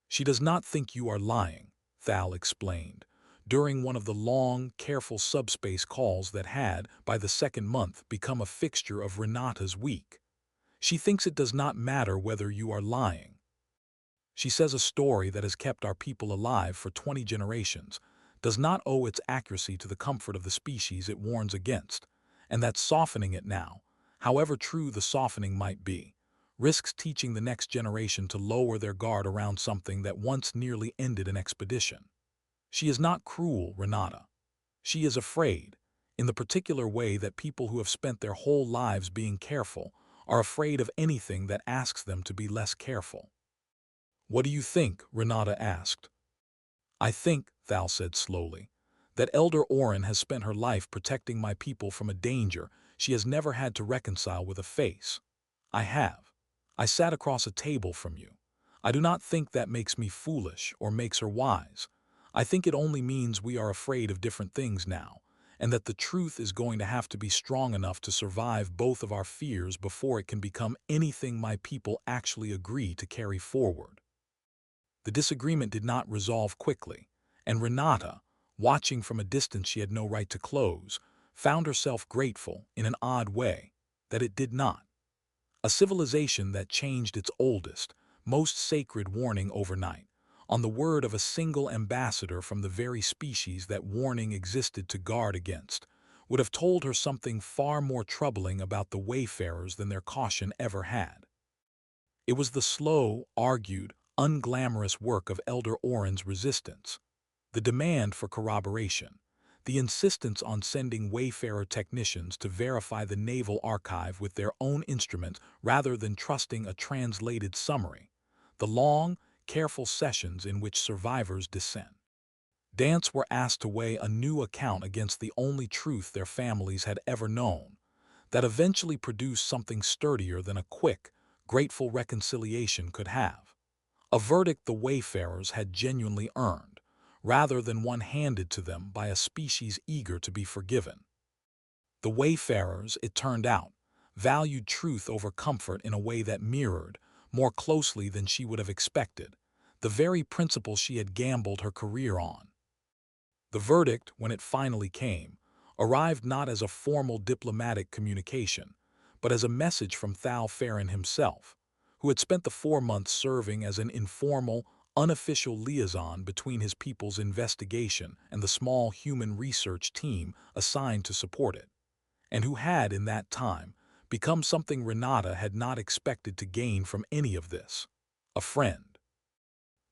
"She does not think you are lying," Thal explained, during one of the long, careful subspace calls that had, by the second month, become a fixture of Renata's week. "She thinks it does not matter whether you are lying. She says a story that has kept our people alive for 20 generations does not owe its accuracy to the comfort of the species it warns against, and that softening it now, however true the softening might be, risks teaching the next generation to lower their guard around something that once nearly ended an expedition. She is not cruel, Renata. She is afraid, in the particular way that people who have spent their whole lives being careful are afraid of anything that asks them to be less careful." "What do you think?" Renata asked. "I think," Thal said slowly, "that Elder Oren has spent her life protecting my people from a danger she has never had to reconcile with a face. I have. I sat across a table from you. I do not think that makes me foolish or makes her wise. I think it only means we are afraid of different things now, and that the truth is going to have to be strong enough to survive both of our fears before it can become anything my people actually agree to carry forward." The disagreement did not resolve quickly, and Renata, watching from a distance she had no right to close, found herself grateful, in an odd way, that it did not. A civilization that changed its oldest, most sacred warning overnight, on the word of a single ambassador from the very species that warning existed to guard against, would have told her something far more troubling about the Wayfarers than their caution ever had. It was the slow, argued, unglamorous work of Elder Oren's resistance, the demand for corroboration, the insistence on sending Wayfarer technicians to verify the naval archive with their own instruments rather than trusting a translated summary, the long, careful sessions in which survivors dance were asked to weigh a new account against the only truth their families had ever known, that eventually produced something sturdier than a quick, grateful reconciliation could have. A verdict the Wayfarers had genuinely earned, rather than one handed to them by a species eager to be forgiven. The Wayfarers, it turned out, valued truth over comfort in a way that mirrored, more closely than she would have expected, the very principle she had gambled her career on. The verdict, when it finally came, arrived not as a formal diplomatic communication, but as a message from Thal Ferrin himself, who had spent the 4 months serving as an informal, unofficial liaison between his people's investigation and the small human research team assigned to support it, and who had, in that time, become something Renata had not expected to gain from any of this: a friend.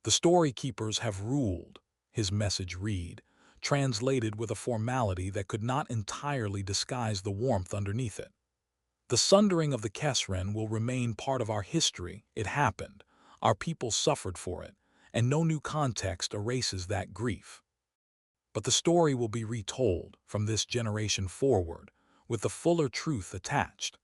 "The Storykeepers have ruled," his message read, translated with a formality that could not entirely disguise the warmth underneath it. "The sundering of the Kesren will remain part of our history. It happened, our people suffered for it, and no new context erases that grief. But the story will be retold, from this generation forward, with the fuller truth attached,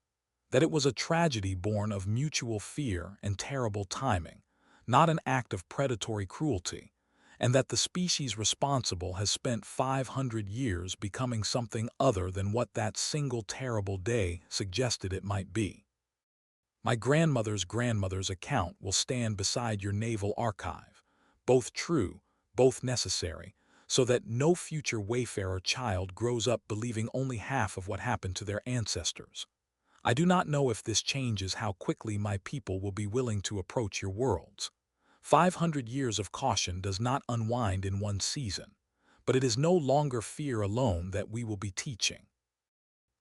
that it was a tragedy born of mutual fear and terrible timing, not an act of predatory cruelty, and that the species responsible has spent 500 years becoming something other than what that single terrible day suggested it might be. My grandmother's grandmother's account will stand beside your naval archive, both true, both necessary, so that no future wayfarer child grows up believing only half of what happened to their ancestors. I do not know if this changes how quickly my people will be willing to approach your worlds. 500 years of caution does not unwind in one season, but it is no longer fear alone that we will be teaching.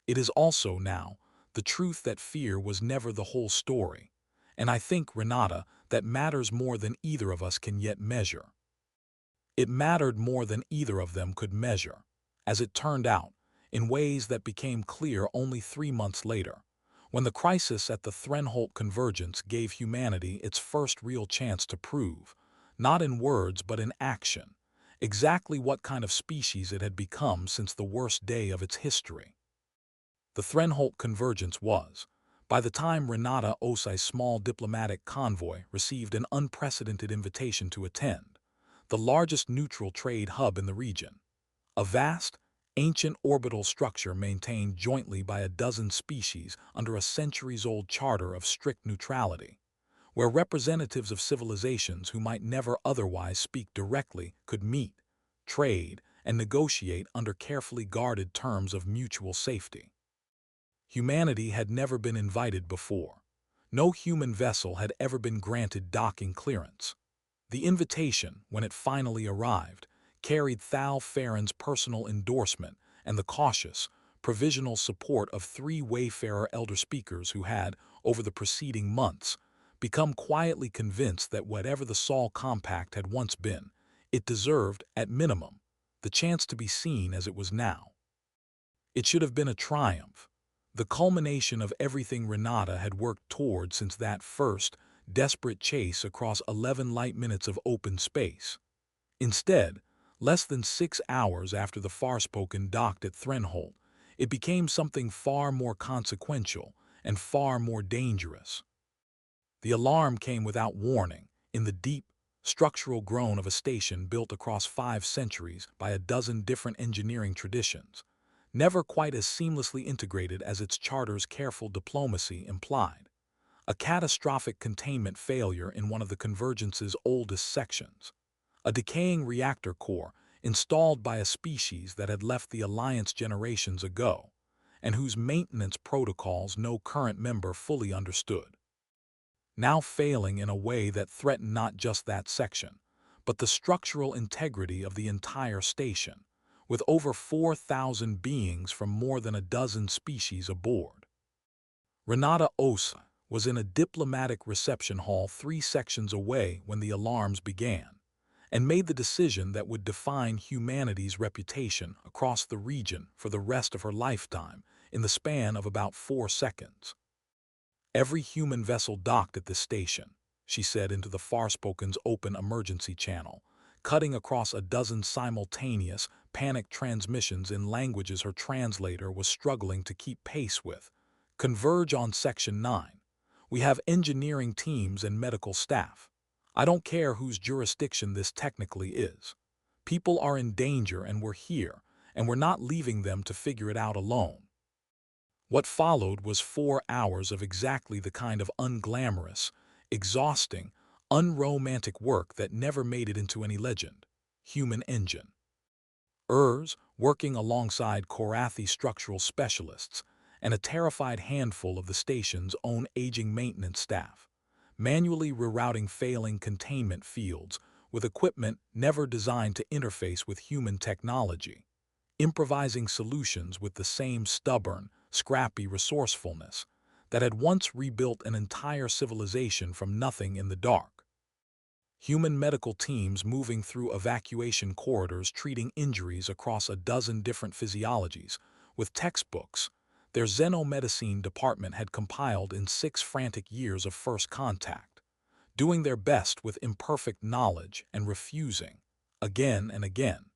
It is also now the truth that fear was never the whole story, and I think, Renata, that matters more than either of us can yet measure. It mattered more than either of them could measure, as it turned out, in ways that became clear only 3 months later, when the crisis at the Threnholt Convergence gave humanity its first real chance to prove, not in words but in action, exactly what kind of species it had become since the worst day of its history. The Threnholt Convergence was, by the time Renata Osei's small diplomatic convoy received an unprecedented invitation to attend, the largest neutral trade hub in the region. A vast, ancient orbital structure maintained jointly by a dozen species under a centuries-old charter of strict neutrality, where representatives of civilizations who might never otherwise speak directly could meet, trade, and negotiate under carefully guarded terms of mutual safety. Humanity had never been invited before. No human vessel had ever been granted docking clearance. The invitation, when it finally arrived, carried Thal Ferrin's personal endorsement and the cautious, provisional support of 3 wayfarer elder speakers who had, over the preceding months, become quietly convinced that whatever the Sol Compact had once been, it deserved, at minimum, the chance to be seen as it was now. It should have been a triumph, the culmination of everything Renata had worked toward since that first, desperate chase across 11 light minutes of open space. Instead, less than 6 hours after the Farspoken docked at Threnholt, it became something far more consequential and far more dangerous. The alarm came without warning, in the deep, structural groan of a station built across 5 centuries by a dozen different engineering traditions, never quite as seamlessly integrated as its charter's careful diplomacy implied. A catastrophic containment failure in one of the Convergence's oldest sections. A decaying reactor core installed by a species that had left the Alliance generations ago, and whose maintenance protocols no current member fully understood. Now failing in a way that threatened not just that section, but the structural integrity of the entire station, with over 4,000 beings from more than a dozen species aboard. Renata Osei was in a diplomatic reception hall 3 sections away when the alarms began, and made the decision that would define humanity's reputation across the region for the rest of her lifetime in the span of about 4 seconds. "Every human vessel docked at this station," she said into the Farspoken's open emergency channel, cutting across a dozen simultaneous, panicked transmissions in languages her translator was struggling to keep pace with. "Converge on Section 9. We have engineering teams and medical staff. I don't care whose jurisdiction this technically is. People are in danger and we're here, and we're not leaving them to figure it out alone." What followed was 4 hours of exactly the kind of unglamorous, exhausting, unromantic work that never made it into any legend. Human engine. Working alongside Korathi structural specialists and a terrified handful of the station's own aging maintenance staff, manually rerouting failing containment fields with equipment never designed to interface with human technology, improvising solutions with the same stubborn, scrappy resourcefulness that had once rebuilt an entire civilization from nothing in the dark. Human medical teams moving through evacuation corridors treating injuries across a dozen different physiologies, with textbooks their xenomedicine department had compiled in 6 frantic years of first contact, doing their best with imperfect knowledge and refusing, again and again,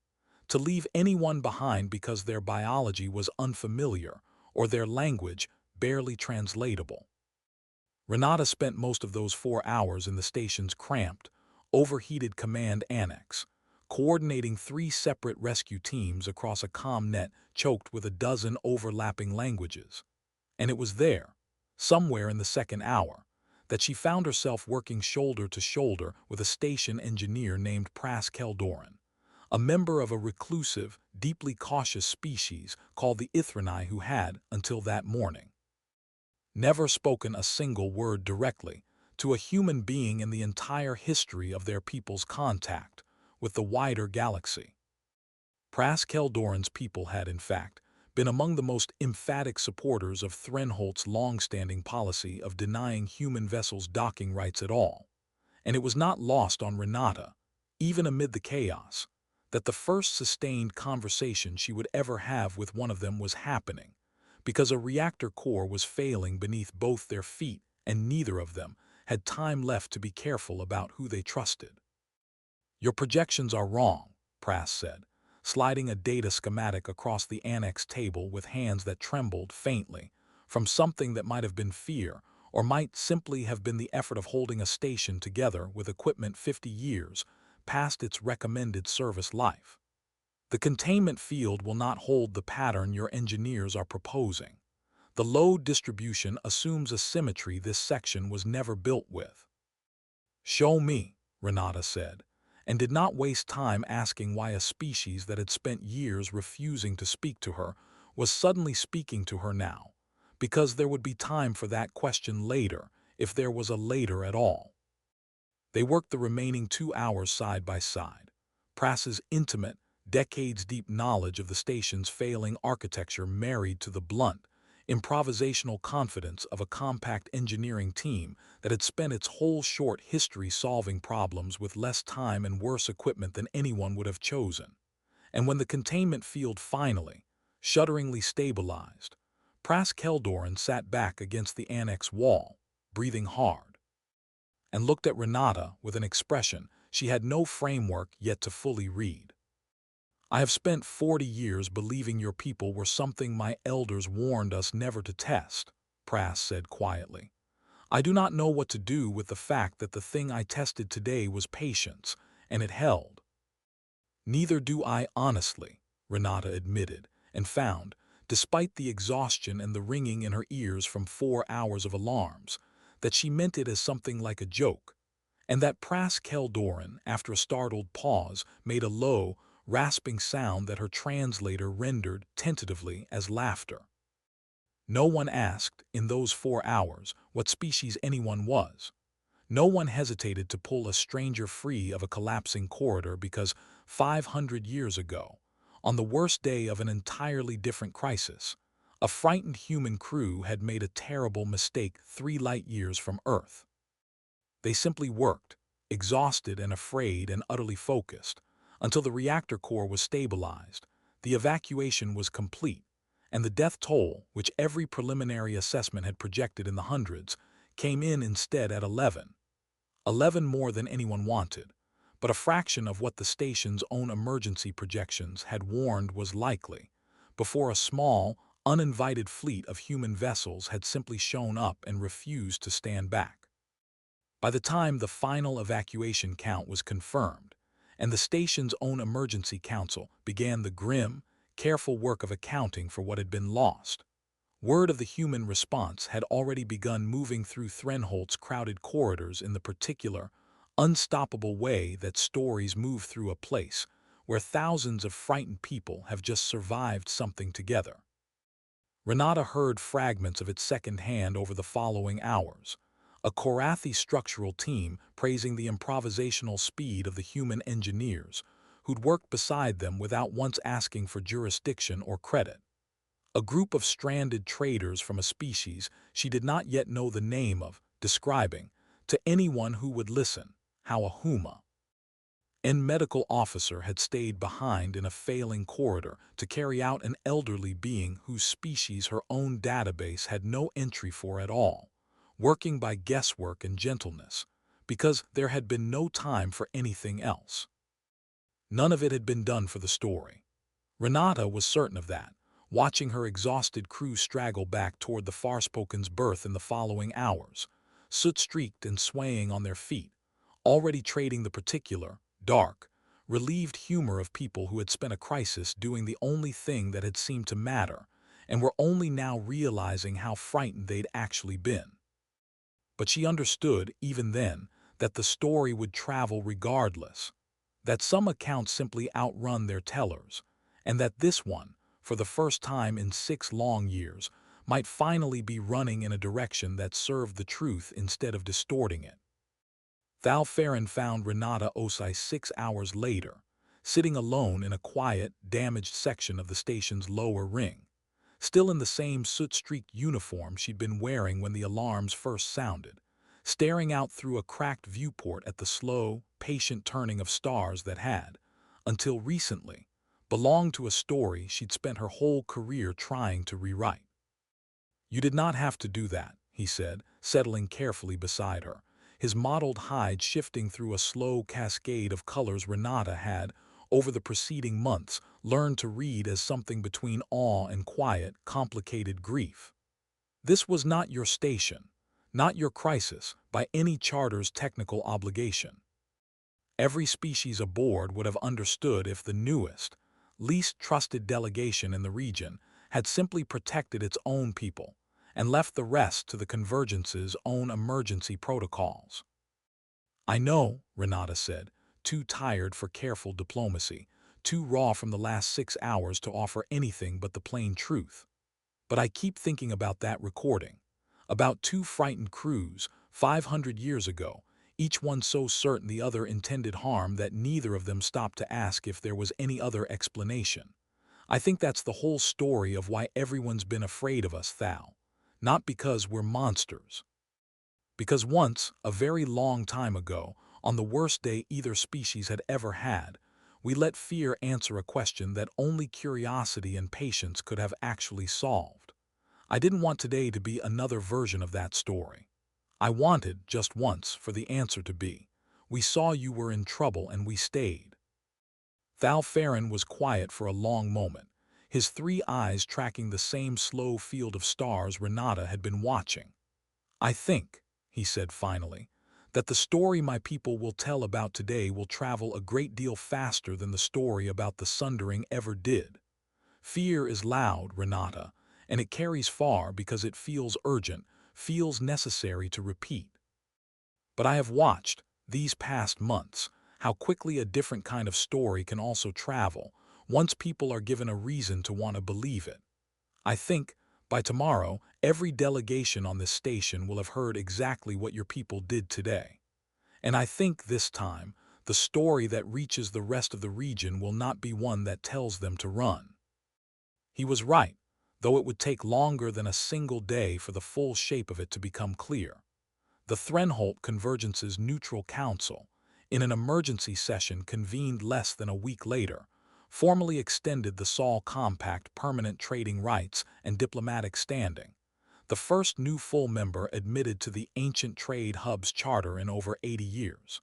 to leave anyone behind because their biology was unfamiliar or their language barely translatable. Renata spent most of those 4 hours in the station's cramped, overheated command annex, coordinating 3 separate rescue teams across a comm net choked with a dozen overlapping languages. And it was there, somewhere in the second hour, that she found herself working shoulder to shoulder with a station engineer named Pras Keldoran, a member of a reclusive, deeply cautious species called the Ithranai who had, until that morning, never spoken a single word directly to a human being in the entire history of their people's contact with the wider galaxy. Pras Keldoran's people had, in fact, been among the most emphatic supporters of Threnholt's long-standing policy of denying human vessels docking rights at all, and it was not lost on Renata, even amid the chaos, that the first sustained conversation she would ever have with one of them was happening, because a reactor core was failing beneath both their feet and neither of them had time left to be careful about who they trusted. "Your projections are wrong," Pras said, sliding a data schematic across the annex table with hands that trembled faintly from something that might have been fear or might simply have been the effort of holding a station together with equipment 50 years past its recommended service life. "The containment field will not hold the pattern your engineers are proposing. The load distribution assumes a symmetry this section was never built with." "Show me," Renata said, and did not waste time asking why a species that had spent years refusing to speak to her was suddenly speaking to her now, because there would be time for that question later, if there was a later at all. They worked the remaining 2 hours side by side. Pras's intimate, decades-deep knowledge of the station's failing architecture married to the blunt, improvisational confidence of a compact engineering team that had spent its whole short history solving problems with less time and worse equipment than anyone would have chosen. And when the containment field finally, shudderingly stabilized, Pras Keldoran sat back against the annex wall, breathing hard, and looked at Renata with an expression she had no framework yet to fully read. "I have spent 40 years believing your people were something my elders warned us never to test," Pras said quietly. "I do not know what to do with the fact that the thing I tested today was patience, and it held." "Neither do I honestly," Renata admitted, and found, despite the exhaustion and the ringing in her ears from 4 hours of alarms, that she meant it as something like a joke, and that Pras Keldoran, after a startled pause, made a low, rasping sound that her translator rendered tentatively as laughter. No one asked, in those 4 hours, what species anyone was. No one hesitated to pull a stranger free of a collapsing corridor because 500 years ago, on the worst day of an entirely different crisis, a frightened human crew had made a terrible mistake 3 light-years from Earth. They simply worked, exhausted and afraid and utterly focused, until the reactor core was stabilized, the evacuation was complete, and the death toll, which every preliminary assessment had projected in the hundreds, came in instead at 11. 11 more than anyone wanted, but a fraction of what the station's own emergency projections had warned was likely, before a small, uninvited fleet of human vessels had simply shown up and refused to stand back. By the time the final evacuation count was confirmed, and the station's own emergency council began the grim, careful work of accounting for what had been lost, word of the human response had already begun moving through Threnholt's crowded corridors in the particular, unstoppable way that stories move through a place where thousands of frightened people have just survived something together. Renata heard fragments of it secondhand over the following hours, a Korathi structural team praising the improvisational speed of the human engineers who'd worked beside them without once asking for jurisdiction or credit. A group of stranded traders from a species she did not yet know the name of, describing, to anyone who would listen, how a Huma, an medical officer had stayed behind in a failing corridor to carry out an elderly being whose species her own database had no entry for at all, working by guesswork and gentleness, because there had been no time for anything else. None of it had been done for the story. Renata was certain of that, watching her exhausted crew straggle back toward the Farspoken's berth in the following hours, soot-streaked and swaying on their feet, already trading the particular, dark, relieved humor of people who had spent a crisis doing the only thing that had seemed to matter, and were only now realizing how frightened they'd actually been. But she understood, even then, that the story would travel regardless, that some accounts simply outrun their tellers, and that this one, for the first time in 6 long years, might finally be running in a direction that served the truth instead of distorting it. Thal Ferrin found Renata Osei 6 hours later, sitting alone in a quiet, damaged section of the station's lower ring, still in the same soot-streaked uniform she'd been wearing when the alarms first sounded, staring out through a cracked viewport at the slow, patient turning of stars that had, until recently, belonged to a story she'd spent her whole career trying to rewrite. "You did not have to do that," he said, settling carefully beside her, his mottled hide shifting through a slow cascade of colors Renata had, over the preceding months, learned to read as something between awe and quiet, complicated grief. "This was not your station, not your crisis, by any charter's technical obligation. Every species aboard would have understood if the newest, least trusted delegation in the region had simply protected its own people and left the rest to the Convergence's own emergency protocols." "I know," Renata said, too tired for careful diplomacy, too raw from the last 6 hours to offer anything but the plain truth. "But I keep thinking about that recording, about 2 frightened crews 500 years ago, each one so certain the other intended harm that neither of them stopped to ask if there was any other explanation. I think that's the whole story of why everyone's been afraid of us, Thal. Not because we're monsters. Because once, a very long time ago, on the worst day either species had ever had, we let fear answer a question that only curiosity and patience could have actually solved. I didn't want today to be another version of that story. I wanted, just once, for the answer to be, we saw you were in trouble and we stayed." Thal Ferrin was quiet for a long moment, his 3 eyes tracking the same slow field of stars Renata had been watching. "I think," he said finally, "that the story my people will tell about today will travel a great deal faster than the story about the Sundering ever did. Fear is loud, Renata, and it carries far because it feels urgent, feels necessary to repeat. But I have watched, these past months, how quickly a different kind of story can also travel, once people are given a reason to want to believe it. I think, by tomorrow, every delegation on this station will have heard exactly what your people did today. And I think this time, the story that reaches the rest of the region will not be one that tells them to run." He was right, though it would take longer than a single day for the full shape of it to become clear. The Threnholt Convergence's Neutral Council, in an emergency session convened less than a week later, formally extended the Sol Compact permanent trading rights and diplomatic standing, the first new full member admitted to the ancient trade hub's charter in over 80 years.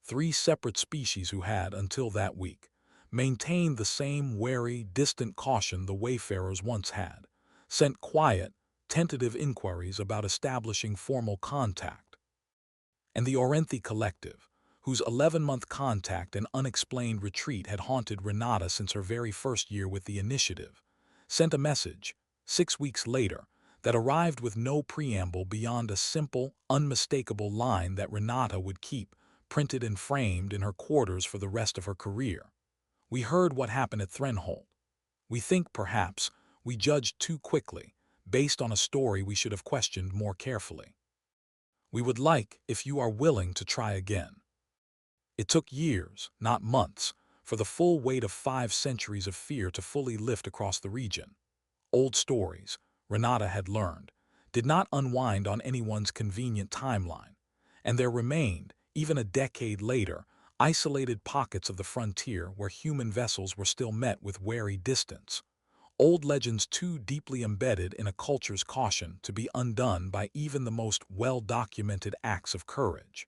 3 separate species who had, until that week, maintained the same wary, distant caution the wayfarers once had, sent quiet, tentative inquiries about establishing formal contact. And the Orenthi Collective, whose 11-month contact and unexplained retreat had haunted Renata since her very first year with the initiative, sent a message, 6 weeks later, that arrived with no preamble beyond a simple, unmistakable line that Renata would keep, printed and framed in her quarters for the rest of her career. "We heard what happened at Threnholt. We think, perhaps, we judged too quickly, based on a story we should have questioned more carefully. We would like, if you are willing, to try again." It took years, not months, for the full weight of 5 centuries of fear to fully lift across the region. Old stories, Renata had learned, did not unwind on anyone's convenient timeline, and there remained, even a decade later, isolated pockets of the frontier where human vessels were still met with wary distance. Old legends too deeply embedded in a culture's caution to be undone by even the most well-documented acts of courage.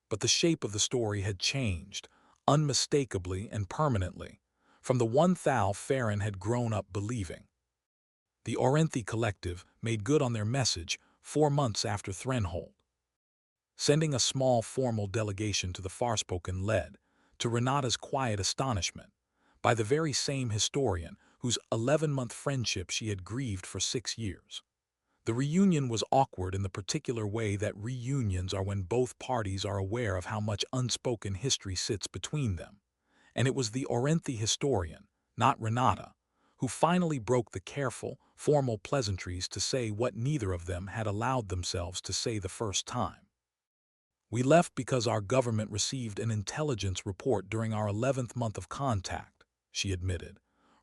But the shape of the story had changed, unmistakably and permanently, from the one Thal Ferrin had grown up believing. The Orenthi Collective made good on their message, 4 months after Threnhold. Sending a small formal delegation to the Farspoken led, to Renata's quiet astonishment, by the very same historian whose 11-month friendship she had grieved for 6 years. The reunion was awkward in the particular way that reunions are when both parties are aware of how much unspoken history sits between them. And it was the Orenthi historian, not Renata, who finally broke the careful, formal pleasantries to say what neither of them had allowed themselves to say the first time. We left because our government received an intelligence report during our 11th month of contact, she admitted,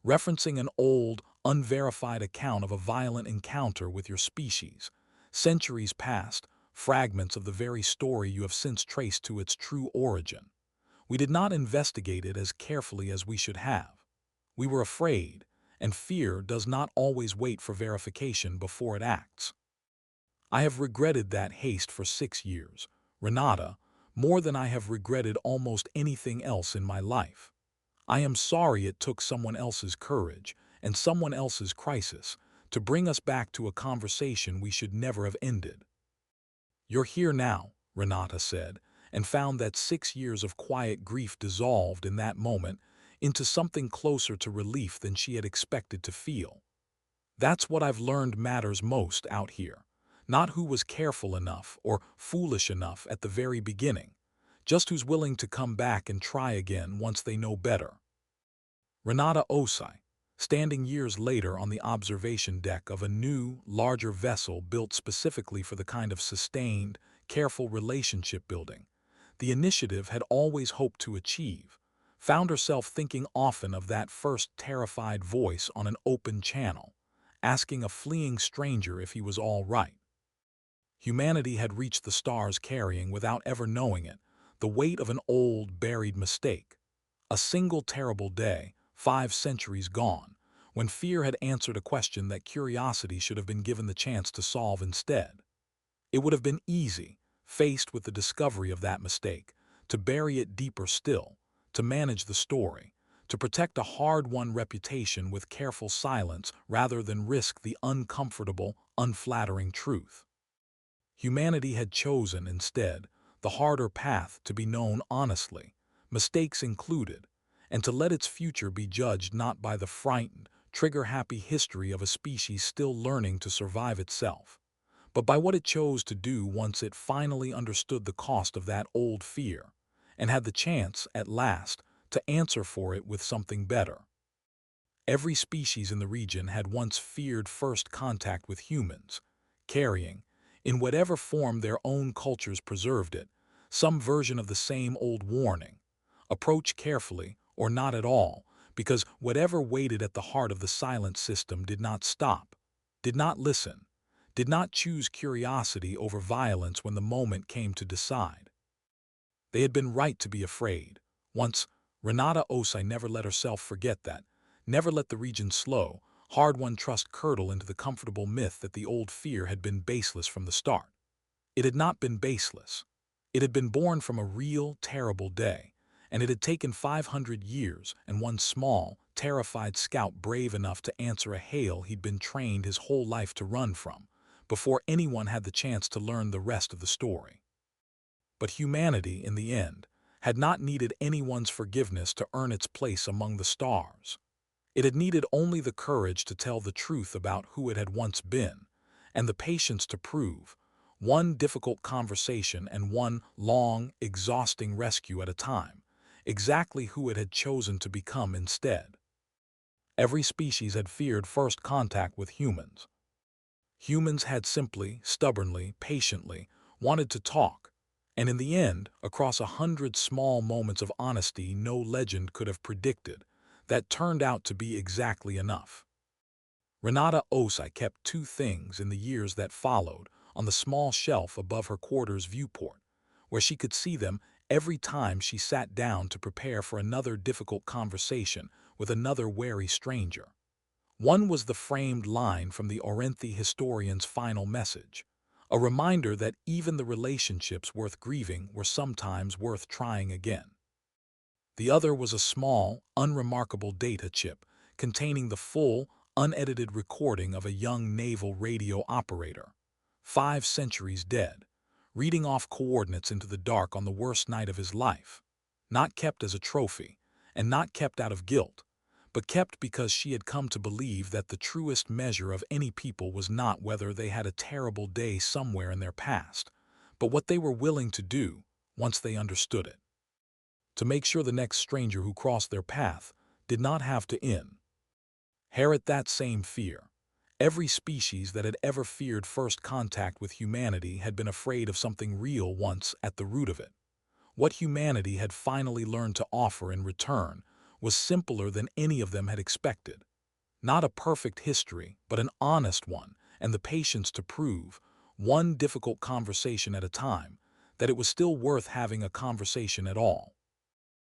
referencing an old, unverified account of a violent encounter with your species, centuries past, fragments of the very story you have since traced to its true origin. We did not investigate it as carefully as we should have. We were afraid, and fear does not always wait for verification before it acts. I have regretted that haste for 6 years, Renata, more than I have regretted almost anything else in my life. I am sorry it took someone else's courage and someone else's crisis to bring us back to a conversation we should never have ended. You're here now, Renata said, and found that 6 years of quiet grief dissolved in that moment into something closer to relief than she had expected to feel. That's what I've learned matters most out here. Not who was careful enough or foolish enough at the very beginning, just who's willing to come back and try again once they know better. Renata Osei, standing years later on the observation deck of a new, larger vessel built specifically for the kind of sustained, careful relationship building the initiative had always hoped to achieve, found herself thinking often of that first terrified voice on an open channel, asking a fleeing stranger if he was all right. Humanity had reached the stars carrying, without ever knowing it, the weight of an old, buried mistake. A single terrible day, 5 centuries gone, when fear had answered a question that curiosity should have been given the chance to solve instead. It would have been easy, faced with the discovery of that mistake, to bury it deeper still, to manage the story, to protect a hard-won reputation with careful silence rather than risk the uncomfortable, unflattering truth. Humanity had chosen, instead, the harder path to be known honestly, mistakes included, and to let its future be judged not by the frightened, trigger-happy history of a species still learning to survive itself, but by what it chose to do once it finally understood the cost of that old fear, and had the chance, at last, to answer for it with something better. Every species in the region had once feared first contact with humans, carrying, in whatever form their own cultures preserved it, some version of the same old warning: approach carefully or not at all, because whatever waited at the heart of the silent system did not stop, did not listen, did not choose curiosity over violence when the moment came to decide. They had been right to be afraid. Once, Renata Osei never let herself forget that, never let the region's slow, hard-won trust curdle into the comfortable myth that the old fear had been baseless from the start. It had not been baseless. It had been born from a real, terrible day, and it had taken 500 years and one small, terrified scout brave enough to answer a hail he'd been trained his whole life to run from, before anyone had the chance to learn the rest of the story. But humanity, in the end, had not needed anyone's forgiveness to earn its place among the stars. It had needed only the courage to tell the truth about who it had once been, and the patience to prove, one difficult conversation and one long, exhausting rescue at a time, exactly who it had chosen to become instead. Every species had feared first contact with humans. Humans had simply, stubbornly, patiently wanted to talk, and in the end, across 100 small moments of honesty no legend could have predicted, that turned out to be exactly enough. Renata Osei kept 2 things in the years that followed on the small shelf above her quarters viewport, where she could see them every time she sat down to prepare for another difficult conversation with another wary stranger. One was the framed line from the Orenthi historian's final message, a reminder that even the relationships worth grieving were sometimes worth trying again. The other was a small, unremarkable data chip containing the full, unedited recording of a young naval radio operator, 5 centuries dead, reading off coordinates into the dark on the worst night of his life. Not kept as a trophy, and not kept out of guilt, but kept because she had come to believe that the truest measure of any people was not whether they had a terrible day somewhere in their past, but what they were willing to do once they understood it. To make sure the next stranger who crossed their path did not have to inherit that same fear. Every species that had ever feared first contact with humanity had been afraid of something real once at the root of it. What humanity had finally learned to offer in return was simpler than any of them had expected. Not a perfect history, but an honest one, and the patience to prove, one difficult conversation at a time, that it was still worth having a conversation at all.